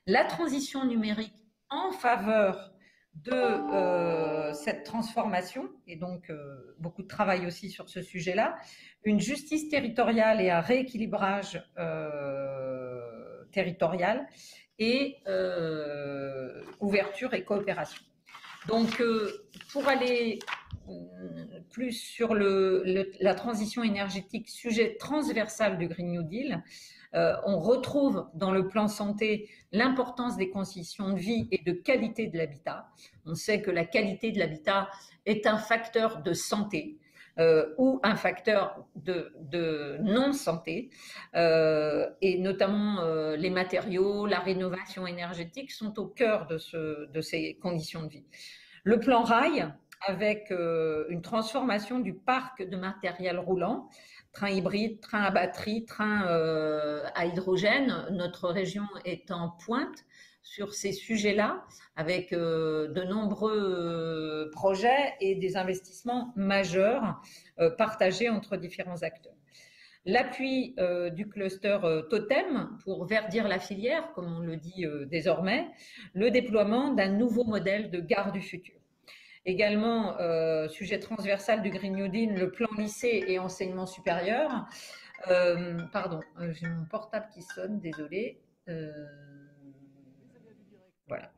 la transition numérique en faveur de cette transformation, et donc beaucoup de travail aussi sur ce sujet-là, une justice territoriale et un rééquilibrage territorial, et ouverture et coopération. Donc, pour aller plus sur la transition énergétique, sujet transversal du Green New Deal, on retrouve dans le plan santé l'importance des conditions de vie et de qualité de l'habitat. On sait que la qualité de l'habitat est un facteur de santé ou un facteur de non-santé, et notamment les matériaux, la rénovation énergétique sont au cœur de ces conditions de vie. Le plan rail, avec une transformation du parc de matériel roulant, train hybride, train à batterie, train à hydrogène. Notre région est en pointe sur ces sujets-là, avec de nombreux projets et des investissements majeurs partagés entre différents acteurs. L'appui du cluster Totem pour verdir la filière, comme on le dit désormais, le déploiement d'un nouveau modèle de gare du futur. Également, sujet transversal du Green New Deal, le plan lycée et enseignement supérieur. Pardon, j'ai mon portable qui sonne, désolé. Voilà.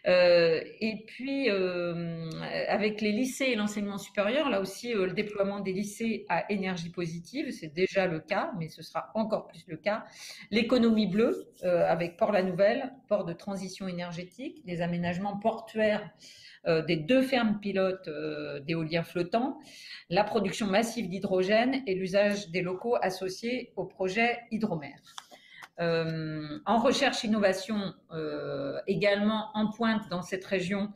Et puis, avec les lycées et l'enseignement supérieur, là aussi, le déploiement des lycées à énergie positive, c'est déjà le cas, mais ce sera encore plus le cas. L'économie bleue, avec Port-la-Nouvelle, port de transition énergétique, les aménagements portuaires des 2 fermes pilotes d'éolien flottant, la production massive d'hydrogène et l'usage des locaux associés au projet Hydromer. En recherche-innovation, également en pointe dans cette région,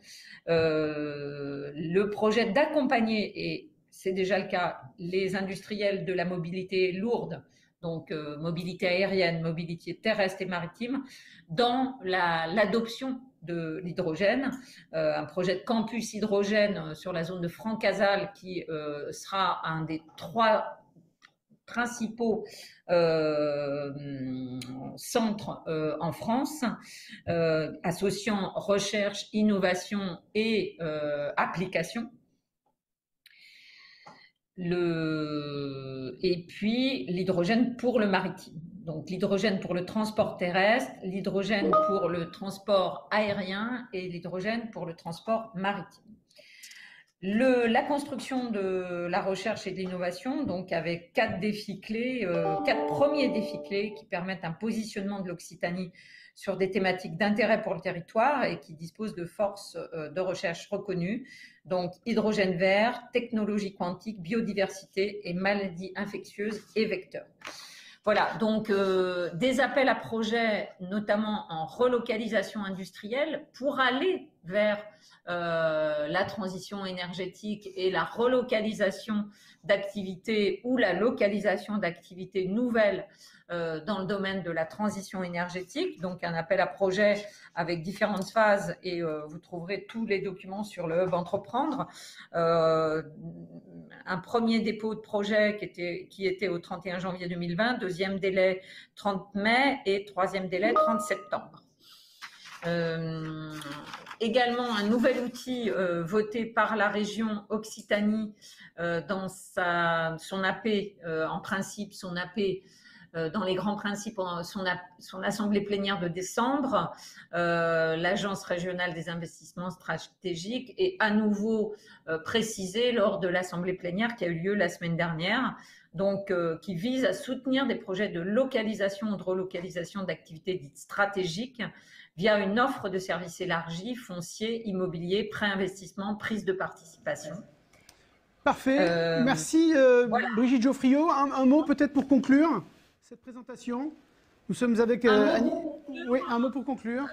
le projet d'accompagner, et c'est déjà le cas, les industriels de la mobilité lourde, donc mobilité aérienne, mobilité terrestre et maritime, dans l'adoption de l'hydrogène, un projet de campus hydrogène sur la zone de Francazal qui sera un des 3 principaux centres en France, associant recherche, innovation et application. Et puis l'hydrogène pour le maritime. Donc l'hydrogène pour le transport terrestre, l'hydrogène pour le transport aérien et l'hydrogène pour le transport maritime. La construction de la recherche et de l'innovation, donc avec 4 défis clés, 4 premiers défis clés qui permettent un positionnement de l'Occitanie sur des thématiques d'intérêt pour le territoire et qui disposent de forces de recherche reconnues. Donc hydrogène vert, technologie quantique, biodiversité et maladies infectieuses et vecteurs. Voilà, donc des appels à projets, notamment en relocalisation industrielle, pour aller vers la transition énergétique et la relocalisation d'activités ou la localisation d'activités nouvelles dans le domaine de la transition énergétique. Donc un appel à projet avec différentes phases, et vous trouverez tous les documents sur le hub Entreprendre. Un premier dépôt de projet qui était au 31 janvier 2020, deuxième délai 30 mai et troisième délai 30 septembre. Également un nouvel outil voté par la région Occitanie dans son AP, en principe son AP, dans les grands principes, son assemblée plénière de décembre, l'Agence régionale des investissements stratégiques est à nouveau précisée lors de l'assemblée plénière qui a eu lieu la semaine dernière, donc qui vise à soutenir des projets de localisation ou de relocalisation d'activités dites stratégiques via une offre de services élargie, foncier, immobilier, pré-investissement, prise de participation. Parfait. Merci voilà. Brigitte Geoffriot. Un mot peut-être pour conclure cette présentation. Nous sommes avec Annie. Oui, un mot pour conclure.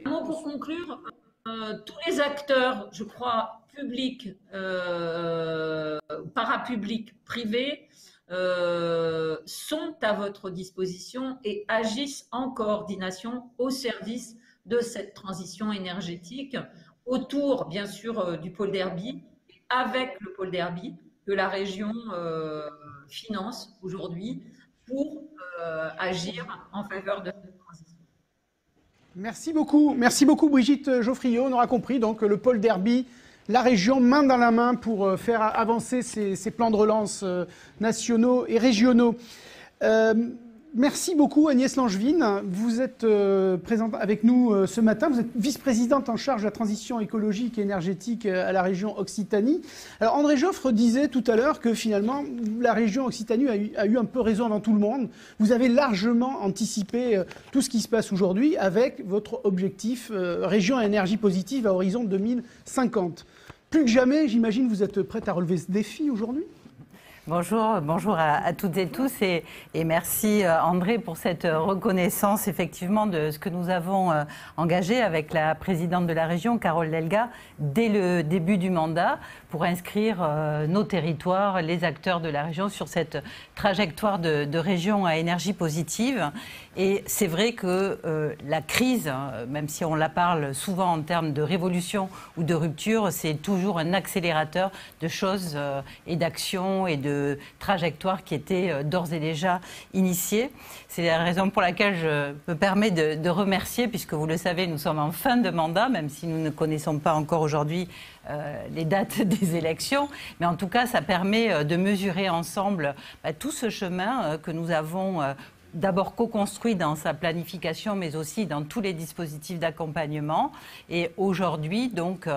Un mot pour conclure. Tous les acteurs, je crois, publics, parapublics, privés, sont à votre disposition et agissent en coordination au service de cette transition énergétique autour, bien sûr, du pôle Derby, avec le pôle Derby que la région finance aujourd'hui pour agir en faveur de cette transition. Merci beaucoup Brigitte Geoffriot. On aura compris donc le pôle Derby, la région main dans la main pour faire avancer ces plans de relance nationaux et régionaux. Merci beaucoup Agnès Langevin. Vous êtes présente avec nous ce matin. Vous êtes vice-présidente en charge de la transition écologique et énergétique à la région Occitanie. Alors André Joffre disait tout à l'heure que finalement la région Occitanie a eu un peu raison avant tout le monde. Vous avez largement anticipé tout ce qui se passe aujourd'hui avec votre objectif région à énergie positive à horizon 2050. Plus que jamais, j'imagine, vous êtes prête à relever ce défi aujourd'hui ? Bonjour à toutes et tous et merci André pour cette reconnaissance effectivement de ce que nous avons engagé avec la présidente de la région, Carole Delga, dès le début du mandat pour inscrire nos territoires, les acteurs de la région sur cette trajectoire de région à énergie positive. Et c'est vrai que la crise, même si on la parle souvent en termes de révolution ou de rupture, c'est toujours un accélérateur de choses et d'actions et de trajectoires qui étaient d'ores et déjà initiées. C'est la raison pour laquelle je me permets de remercier, puisque vous le savez, nous sommes en fin de mandat, même si nous ne connaissons pas encore aujourd'hui les dates des élections. Mais en tout cas, ça permet de mesurer ensemble tout ce chemin que nous avons d'abord co-construit dans sa planification, mais aussi dans tous les dispositifs d'accompagnement. Et aujourd'hui, donc,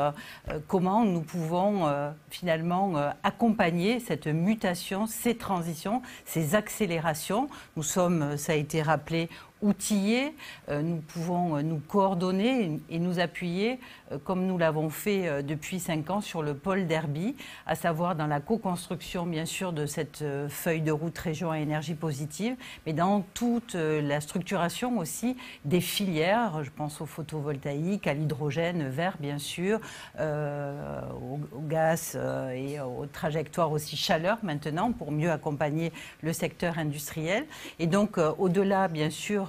comment nous pouvons finalement accompagner cette mutation, ces transitions, ces accélérations. Nous sommes, ça a été rappelé, outillés, nous pouvons nous coordonner et nous appuyer, comme nous l'avons fait depuis 5 ans, sur le pôle Derby, à savoir dans la co-construction, bien sûr, de cette feuille de route région à énergie positive, mais dans toute la structuration aussi des filières, je pense au photovoltaïque, à l'hydrogène vert, bien sûr, au gaz et aux trajectoires aussi chaleur maintenant, pour mieux accompagner le secteur industriel. Et donc, au-delà, bien sûr,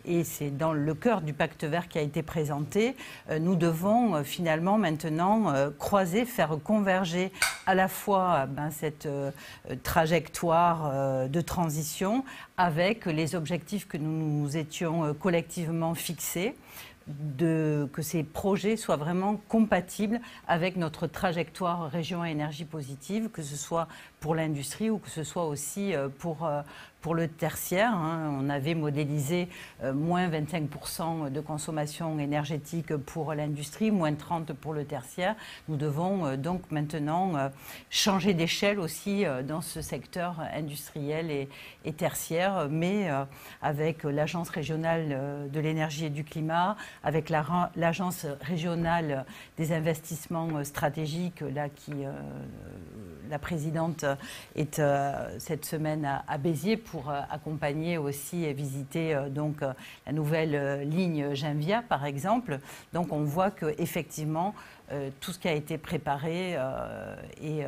et c'est dans le cœur du pacte vert qui a été présenté, nous devons finalement maintenant croiser, faire converger à la fois cette trajectoire de transition avec les objectifs que nous nous étions collectivement fixés, que ces projets soient vraiment compatibles avec notre trajectoire région à énergie positive, que ce soit pour l'industrie ou que ce soit aussi pour le tertiaire. On avait modélisé moins 25% de consommation énergétique pour l'industrie, moins 30% pour le tertiaire. Nous devons donc maintenant changer d'échelle aussi dans ce secteur industriel et tertiaire, mais avec l'Agence régionale de l'énergie et du climat, avec l'Agence régionale des investissements stratégiques, là qui la présidente est cette semaine à Béziers pour accompagner aussi et visiter donc la nouvelle ligne Genvia par exemple. Donc on voit que effectivement tout ce qui a été préparé est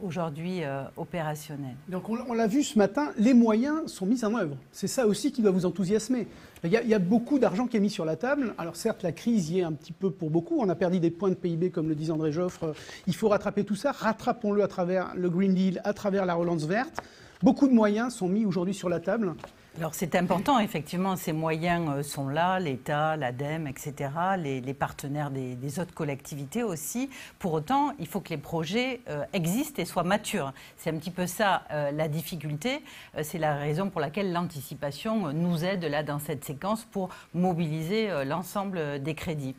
aujourd'hui opérationnel. Donc on l'a vu ce matin, les moyens sont mis en œuvre. C'est ça aussi qui doit vous enthousiasmer. Il y a beaucoup d'argent qui est mis sur la table. Alors certes, la crise y est un petit peu pour beaucoup. On a perdu des points de PIB, comme le disait André Joffre. Il faut rattraper tout ça. Rattrapons-le à travers le Green Deal, à travers la relance verte. Beaucoup de moyens sont mis aujourd'hui sur la table. Alors c'est important, effectivement, ces moyens sont là, l'État, l'ADEME, etc., les partenaires des autres collectivités aussi. Pour autant, il faut que les projets existent et soient matures. C'est un petit peu ça la difficulté. C'est la raison pour laquelle l'anticipation nous aide là dans cette séquence pour mobiliser l'ensemble des crédits.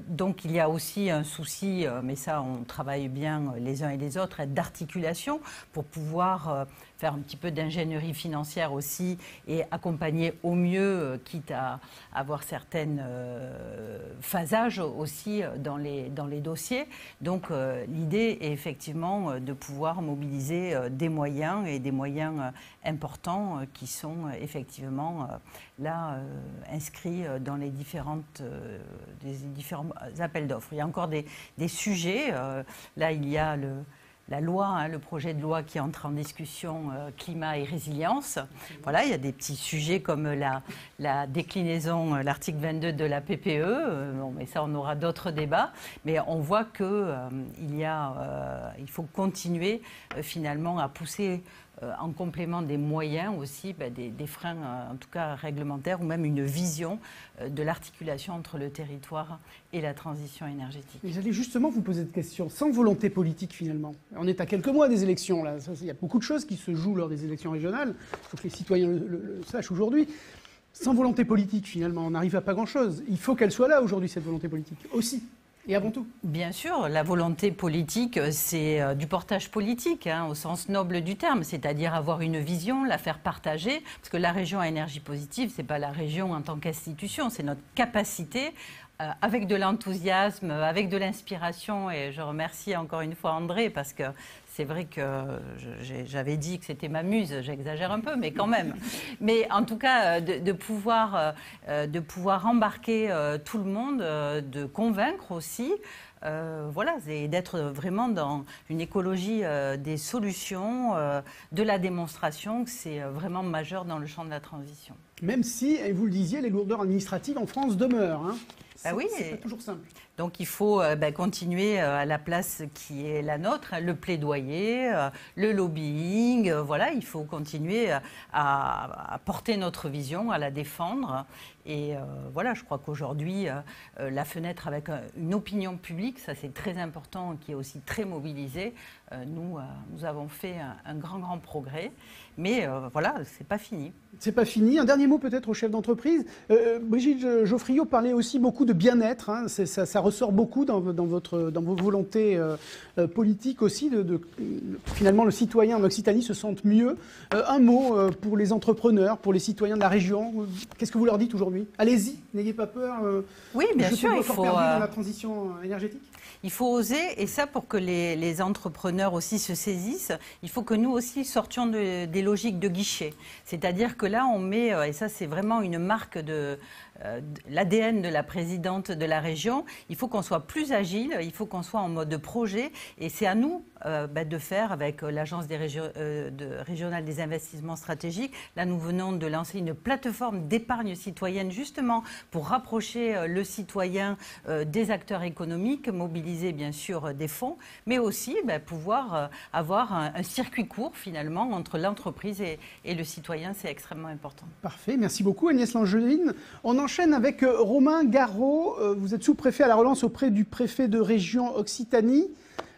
Donc il y a aussi un souci, mais ça on travaille bien les uns et les autres, d'articulation pour pouvoir faire un petit peu d'ingénierie financière aussi et accompagner au mieux, quitte à avoir certains phasages aussi dans les dossiers. Donc l'idée est effectivement de pouvoir mobiliser des moyens et des moyens importants qui sont effectivement là inscrits dans les différents appels d'offres. Il y a encore des sujets. Là, il y a la loi, le projet de loi qui entre en discussion climat et résilience. Voilà, il y a des petits sujets comme la déclinaison, l'article 22 de la PPE. Bon, mais ça, on aura d'autres débats. Mais on voit qu'il faut continuer finalement à pousser en complément des moyens aussi, des freins, en tout cas réglementaires, ou même une vision de l'articulation entre le territoire et la transition énergétique. J'allais justement vous poser cette question. Sans volonté politique, finalement, on est à quelques mois des élections, là. Il y a beaucoup de choses qui se jouent lors des élections régionales. Il faut que les citoyens le sachent aujourd'hui. Sans volonté politique, finalement, on n'arrive à pas grand-chose. Il faut qu'elle soit là aujourd'hui, cette volonté politique, aussi. Et avant tout. Bien sûr, la volonté politique, c'est du portage politique, au sens noble du terme, c'est-à-dire avoir une vision, la faire partager, parce que la région à énergie positive, ce n'est pas la région en tant qu'institution, c'est notre capacité, avec de l'enthousiasme, avec de l'inspiration, et je remercie encore une fois André, parce que c'est vrai que j'avais dit que c'était ma muse, j'exagère un peu, mais quand même. Mais en tout cas, de pouvoir embarquer tout le monde, de convaincre aussi, voilà, et d'être vraiment dans une écologie des solutions, de la démonstration, que c'est vraiment majeur dans le champ de la transition. Même si, et vous le disiez, les lourdeurs administratives en France demeurent. Oui, c'est pas toujours simple. Donc il faut continuer à la place qui est la nôtre, le plaidoyer, le lobbying, voilà, il faut continuer à porter notre vision, à la défendre. Et voilà, je crois qu'aujourd'hui, la fenêtre avec une opinion publique, ça c'est très important, qui est aussi très mobilisée. Nous avons fait un grand progrès, mais voilà, c'est pas fini. C'est pas fini. Un dernier mot peut-être aux chefs d'entreprise. Brigitte Geoffriot parlait aussi beaucoup de bien-être. Ça ressort beaucoup dans vos volontés politiques aussi, finalement le citoyen en Occitanie se sente mieux. Un mot pour les entrepreneurs, pour les citoyens de la région. Qu'est-ce que vous leur dites aujourd'hui? Allez-y, n'ayez pas peur. Oui, bien sûr, il faut dans la transition énergétique. Il faut oser, et ça pour que les entrepreneurs aussi se saisissent, il faut que nous aussi sortions des logiques de guichet. C'est-à-dire que là, on met, et ça c'est vraiment une marque de l'ADN de la présidente de la région, il faut qu'on soit plus agile, il faut qu'on soit en mode projet, et c'est à nous de faire avec l'Agence régionale des investissements stratégiques. Là, nous venons de lancer une plateforme d'épargne citoyenne justement pour rapprocher le citoyen des acteurs économiques, mobiliser bien sûr des fonds, mais aussi pouvoir avoir un circuit court finalement entre l'entreprise et le citoyen, c'est extrêmement important. Parfait, merci beaucoup Agnès Langevin. On enchaîne avec Romain Garraud. Vous êtes sous-préfet à la relance auprès du préfet de région Occitanie.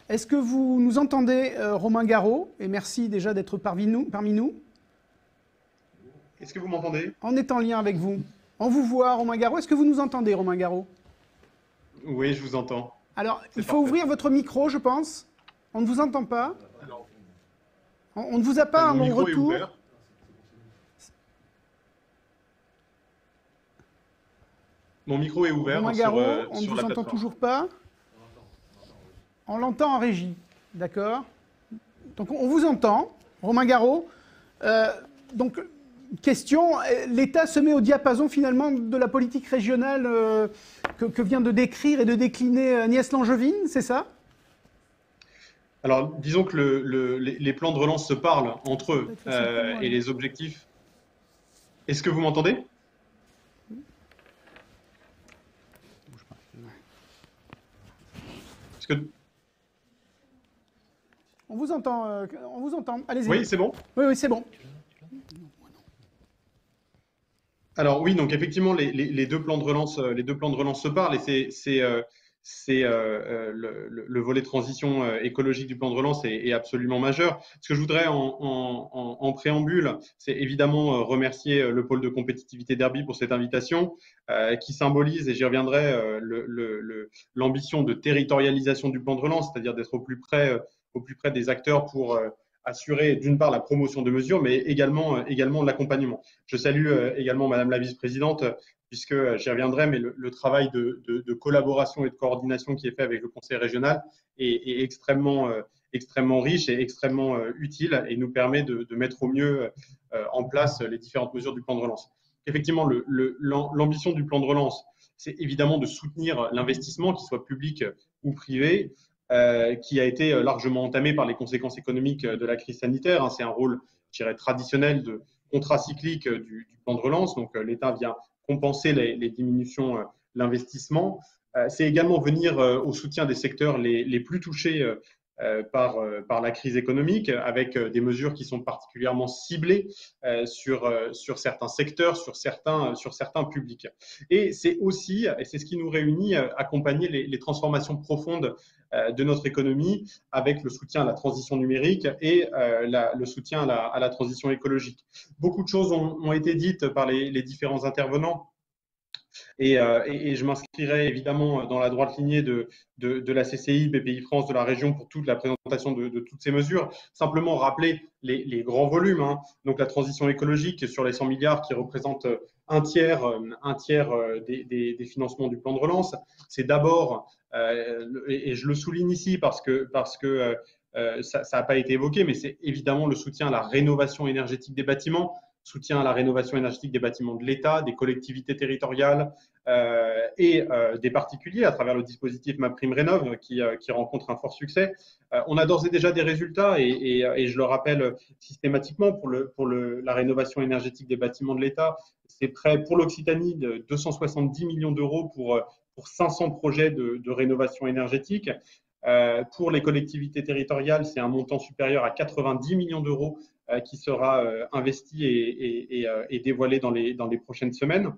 Est-ce que vous nous entendez, Romain Garraud? Et merci déjà d'être parmi nous. Est-ce que vous m'entendez? On est en lien avec vous. On vous voit, Romain Garraud. Est-ce que vous nous entendez, Romain Garraud? Oui, je vous entends. Alors, il faut ouvrir votre micro, je pense. On ne vous entend pas. On ne vous a pas à mon retour. Mon micro est ouvert. Romain Garraud, on ne vous entend toujours pas. On l'entend en régie, d'accord? Donc on vous entend, Romain Garraud. Donc, question, l'État se met au diapason finalement de la politique régionale que vient de décrire et de décliner Agnès Langevin, c'est ça? Alors, disons que les plans de relance se parlent entre eux et les objectifs. Est-ce que vous m'entendez? On vous entend, allez-y. Oui, c'est bon? Oui, c'est bon. Alors oui, donc effectivement, les deux plans de relance se parlent et c'est le volet transition écologique du plan de relance est absolument majeur. Ce que je voudrais en préambule, c'est évidemment remercier le pôle de compétitivité d'Herbie pour cette invitation qui symbolise, et j'y reviendrai, l'ambition de territorialisation du plan de relance, c'est-à-dire d'être au plus près des acteurs pour assurer d'une part la promotion de mesures, mais également l'accompagnement. Je salue également Madame la vice-présidente, puisque j'y reviendrai, mais le travail de collaboration et de coordination qui est fait avec le Conseil régional est extrêmement riche et extrêmement utile et nous permet de mettre au mieux en place les différentes mesures du plan de relance. Effectivement, l'ambition du plan de relance, c'est évidemment de soutenir l'investissement, qu'il soit public ou privé, qui a été largement entamé par les conséquences économiques de la crise sanitaire. C'est un rôle, je dirais, traditionnel de contracyclique du plan de relance. Donc, l'État vient compenser les diminutions, l'investissement. C'est également venir au soutien des secteurs les plus touchés par la crise économique, avec des mesures qui sont particulièrement ciblées sur certains secteurs, sur certains publics. Et c'est aussi, et c'est ce qui nous réunit, accompagner les transformations profondes de notre économie avec le soutien à la transition numérique et le soutien à la transition écologique. Beaucoup de choses ont été dites par les différents intervenants. Et je m'inscrirai évidemment dans la droite lignée de la CCI, BPI-France, de la région pour toute la présentation de toutes ces mesures. Simplement rappeler les grands volumes. Donc la transition écologique sur les 100 milliards qui représente un tiers des financements du plan de relance. C'est d'abord, et je le souligne ici parce que ça n'a pas été évoqué, mais c'est évidemment le soutien à la rénovation énergétique des bâtiments, soutien à la rénovation énergétique des bâtiments de l'État, des collectivités territoriales et des particuliers à travers le dispositif MaPrimeRénov' qui rencontre un fort succès. On a d'ores et déjà des résultats et je le rappelle systématiquement pour la rénovation énergétique des bâtiments de l'État. C'est prêt pour l'Occitanie de 270 millions d'euros pour 500 projets de rénovation énergétique. Pour les collectivités territoriales, c'est un montant supérieur à 90 millions d'euros qui sera investi et dévoilé dans les prochaines semaines.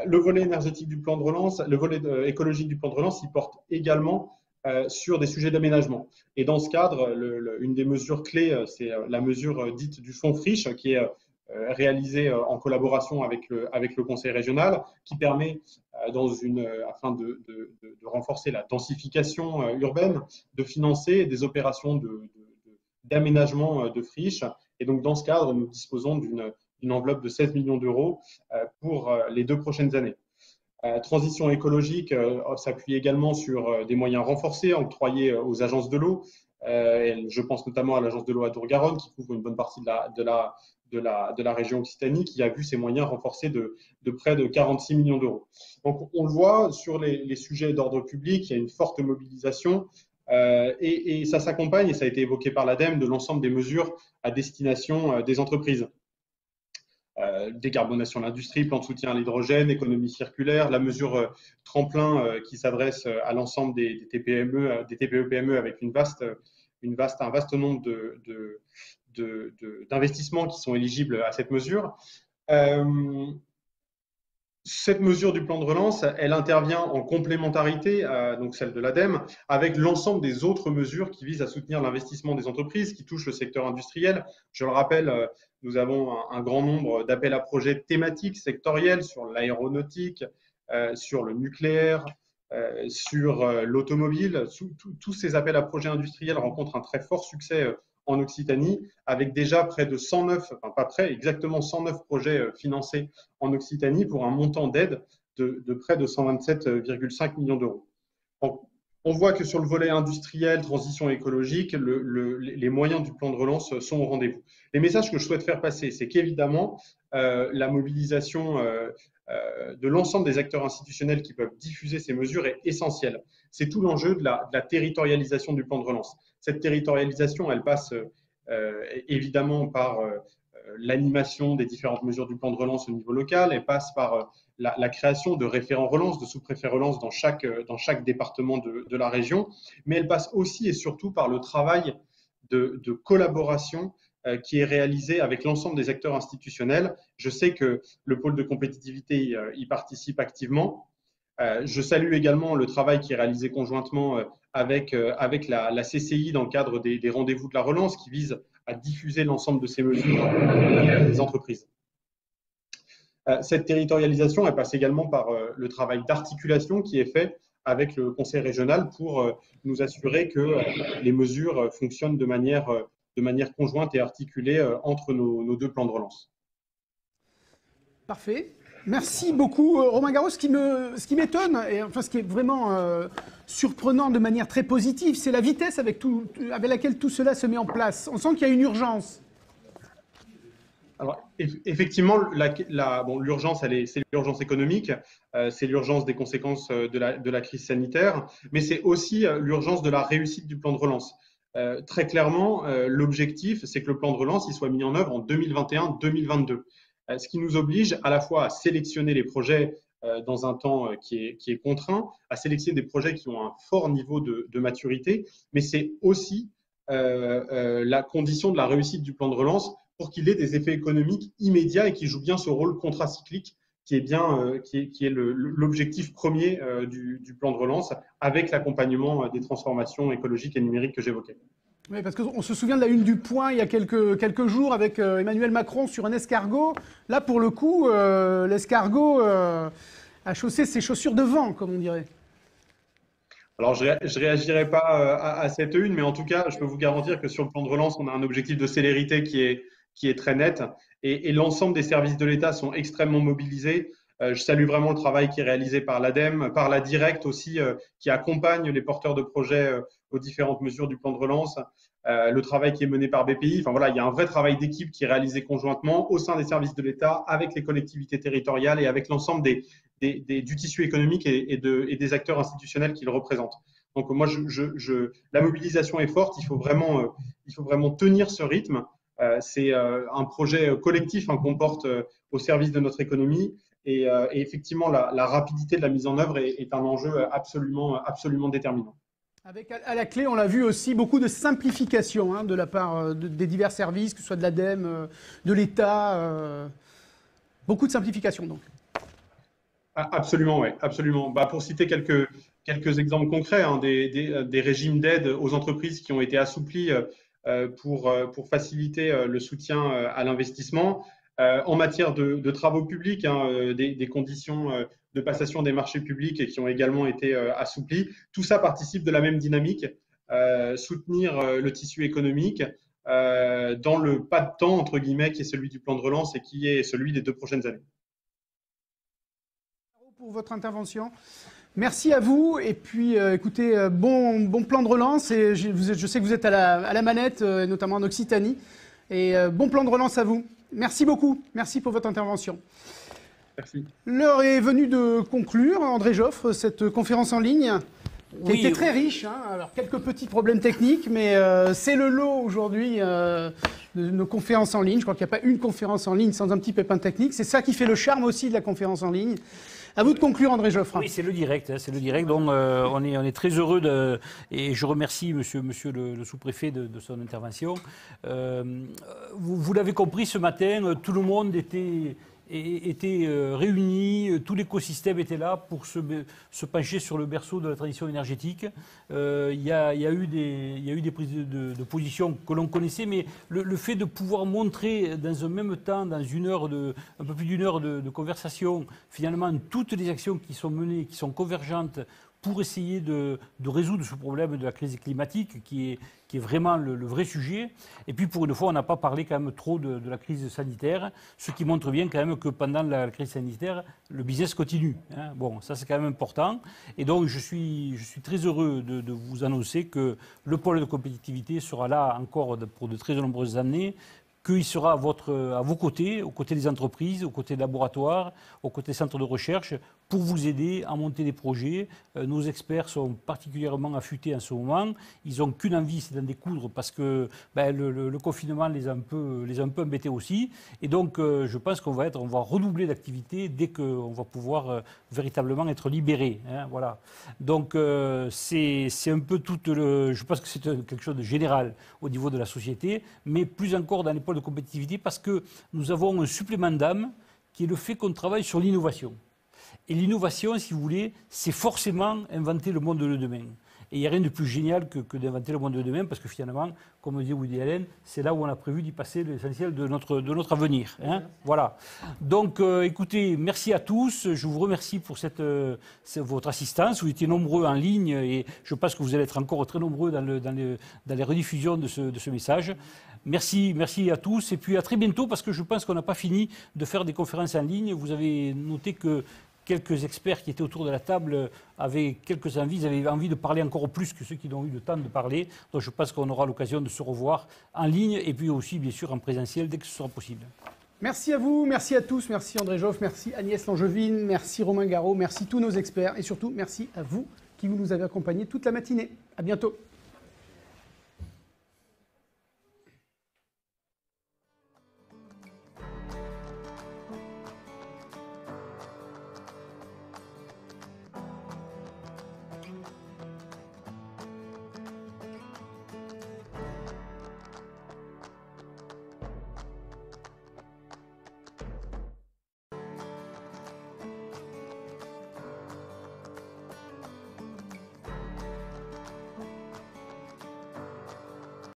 Le volet énergétique du plan de relance, le volet écologique du plan de relance, il porte également sur des sujets d'aménagement. Et dans ce cadre, une des mesures clés, c'est la mesure dite du fonds friche qui est réalisée en collaboration avec le Conseil régional, qui permet, afin de renforcer la densification urbaine, de financer des opérations d'aménagement de friches. Et donc, dans ce cadre, nous disposons d'une enveloppe de 16 millions d'euros pour les 2 prochaines années. Transition écologique s'appuie également sur des moyens renforcés octroyés aux agences de l'eau. Je pense notamment à l'agence de l'eau à Dour-Garonne, qui couvre une bonne partie de la région Occitanie, qui a vu ses moyens renforcés de près de 46 millions d'euros. Donc, on le voit sur les sujets d'ordre public, il y a une forte mobilisation. Et ça s'accompagne, et ça a été évoqué par l'ADEME, de l'ensemble des mesures à destination des entreprises. Décarbonation de l'industrie, plan de soutien à l'hydrogène, économie circulaire, la mesure tremplin qui s'adresse à l'ensemble des TPE-PME avec un vaste nombre d'investissements qui sont éligibles à cette mesure. Cette mesure du plan de relance, elle intervient en complémentarité, donc celle de l'ADEME, avec l'ensemble des autres mesures qui visent à soutenir l'investissement des entreprises qui touchent le secteur industriel. Je le rappelle, nous avons un grand nombre d'appels à projets thématiques, sectoriels, sur l'aéronautique, sur le nucléaire, sur l'automobile. Tous ces appels à projets industriels rencontrent un très fort succès en Occitanie, avec déjà près de 109, enfin pas près, exactement 109 projets financés en Occitanie pour un montant d'aide de près de 127,5 millions d'euros. On voit que sur le volet industriel, transition écologique, les moyens du plan de relance sont au rendez-vous. Les messages que je souhaite faire passer, c'est qu'évidemment, la mobilisation de l'ensemble des acteurs institutionnels qui peuvent diffuser ces mesures est essentielle. C'est tout l'enjeu de la territorialisation du plan de relance. Cette territorialisation, elle passe évidemment par l'animation des différentes mesures du plan de relance au niveau local, elle passe par la création de référents relance, de sous-préfets relance dans chaque département de la région, mais elle passe aussi et surtout par le travail de collaboration qui est réalisé avec l'ensemble des acteurs institutionnels. Je sais que le pôle de compétitivité y participe activement. Je salue également le travail qui est réalisé conjointement avec la CCI dans le cadre des rendez-vous de la relance qui vise à diffuser l'ensemble de ces mesures des entreprises. Cette territorialisation, elle passe également par le travail d'articulation qui est fait avec le Conseil régional pour nous assurer que les mesures fonctionnent de manière de manière conjointe et articulée entre nos deux plans de relance. Parfait. Merci beaucoup, Romain Garros. Ce qui m'étonne, et enfin ce qui est vraiment surprenant de manière très positive, c'est la vitesse avec laquelle tout cela se met en place. On sent qu'il y a une urgence. Alors, effectivement, l'urgence, c'est l'urgence économique, c'est l'urgence des conséquences de la crise sanitaire, mais c'est aussi l'urgence de la réussite du plan de relance. Très clairement, l'objectif, c'est que le plan de relance il soit mis en œuvre en 2021-2022. Ce qui nous oblige à la fois à sélectionner les projets dans un temps qui est contraint, à sélectionner des projets qui ont un fort niveau de maturité, mais c'est aussi la condition de la réussite du plan de relance pour qu'il ait des effets économiques immédiats et qu'il joue bien ce rôle contracyclique qui est l'objectif premier du plan de relance avec l'accompagnement des transformations écologiques et numériques que j'évoquais. Oui, parce qu'on se souvient de la une du Point il y a quelques jours avec Emmanuel Macron sur un escargot. Là, pour le coup, l'escargot a chaussé ses chaussures de vent, comme on dirait. Alors, je ne réagirai pas à cette une, mais en tout cas, je peux vous garantir que sur le plan de relance, on a un objectif de célérité qui est très net et l'ensemble des services de l'État sont extrêmement mobilisés. Je salue vraiment le travail qui est réalisé par l'ADEME, par la Directe aussi, qui accompagne les porteurs de projets aux différentes mesures du plan de relance, le travail qui est mené par BPI. Enfin voilà, il y a un vrai travail d'équipe qui est réalisé conjointement au sein des services de l'État, avec les collectivités territoriales et avec l'ensemble du tissu économique et des acteurs institutionnels qui le représentent. Donc moi, la mobilisation est forte, il faut vraiment tenir ce rythme. C'est un projet collectif qu'on porte au service de notre économie. Et effectivement, la rapidité de la mise en œuvre est un enjeu absolument déterminant. Avec à la clé, on l'a vu aussi, beaucoup de simplification de la part des divers services, que ce soit de l'ADEME, de l'État. Beaucoup de simplification, donc. Absolument, oui, absolument. Pour citer quelques exemples concrets, des régimes d'aide aux entreprises qui ont été assouplis pour faciliter le soutien à l'investissement. En matière de travaux publics, des conditions de passation des marchés publics qui ont également été assouplies. Tout ça participe de la même dynamique, soutenir le tissu économique dans le pas de temps, entre guillemets, qui est celui du plan de relance et qui est celui des 2 prochaines années. Pour votre intervention. Merci à vous. Et puis, écoutez, bon plan de relance. Et je sais que vous êtes à la manette, notamment en Occitanie. Et bon plan de relance à vous. Merci beaucoup. Merci pour votre intervention. Merci. L'heure est venue de conclure, André Joffre, cette conférence en ligne qui a été très riche. Alors, quelques petits problèmes techniques, mais c'est le lot aujourd'hui de nos conférences en ligne. Je crois qu'il n'y a pas une conférence en ligne sans un petit pépin technique. C'est ça qui fait le charme aussi de la conférence en ligne. À vous de conclure, André Joffre. Oui, c'est le direct. C'est le direct. Donc, on est très heureux et je remercie monsieur le sous-préfet de son intervention. Vous l'avez compris, ce matin, tout le monde était réunis, tout l'écosystème était là pour se pencher sur le berceau de la transition énergétique. Il y a eu des prises de position que l'on connaissait, mais le fait de pouvoir montrer dans un même temps, dans un peu plus d'une heure de conversation, finalement toutes les actions qui sont menées, qui sont convergentes pour essayer de résoudre ce problème de la crise climatique qui est vraiment le vrai sujet. Et puis pour une fois, on n'a pas parlé quand même trop de la crise sanitaire, ce qui montre bien quand même que pendant la crise sanitaire, le business continue. Bon, ça c'est quand même important. Et donc je suis très heureux de vous annoncer que le pôle de compétitivité sera là encore pour de très nombreuses années, qu'il sera à vos côtés, aux côtés des entreprises, aux côtés des laboratoires, aux côtés des centres de recherche, pour vous aider à monter des projets. Nos experts sont particulièrement affûtés en ce moment. Ils n'ont qu'une envie, c'est d'en découdre, parce que le confinement les a un peu embêtés aussi. Et donc, je pense qu'on va redoubler d'activité dès qu'on va pouvoir véritablement être libéré. Voilà. Donc, c'est un peu je pense que c'est quelque chose de général au niveau de la société, mais plus encore dans les pôles de compétitivité, parce que nous avons un supplément d'âme qui est le fait qu'on travaille sur l'innovation. Et l'innovation, si vous voulez, c'est forcément inventer le monde de demain. Et il n'y a rien de plus génial que d'inventer le monde de demain, parce que finalement, comme dit Woody Allen, c'est là où on a prévu d'y passer l'essentiel de notre avenir. Hein. Voilà. Donc, écoutez, merci à tous. Je vous remercie pour votre assistance. Vous étiez nombreux en ligne et je pense que vous allez être encore très nombreux dans les rediffusions de ce message. Merci à tous et puis à très bientôt, parce que je pense qu'on n'a pas fini de faire des conférences en ligne. Vous avez noté que quelques experts qui étaient autour de la table avaient quelques envies, ils avaient envie de parler encore plus que ceux qui ont eu le temps de parler. Donc je pense qu'on aura l'occasion de se revoir en ligne et puis aussi bien sûr en présentiel dès que ce sera possible. Merci à vous, merci à tous, merci André Joffre, merci Agnès Langevin, merci Romain Garraud, merci tous nos experts et surtout merci à vous qui nous avez accompagnés toute la matinée. À bientôt.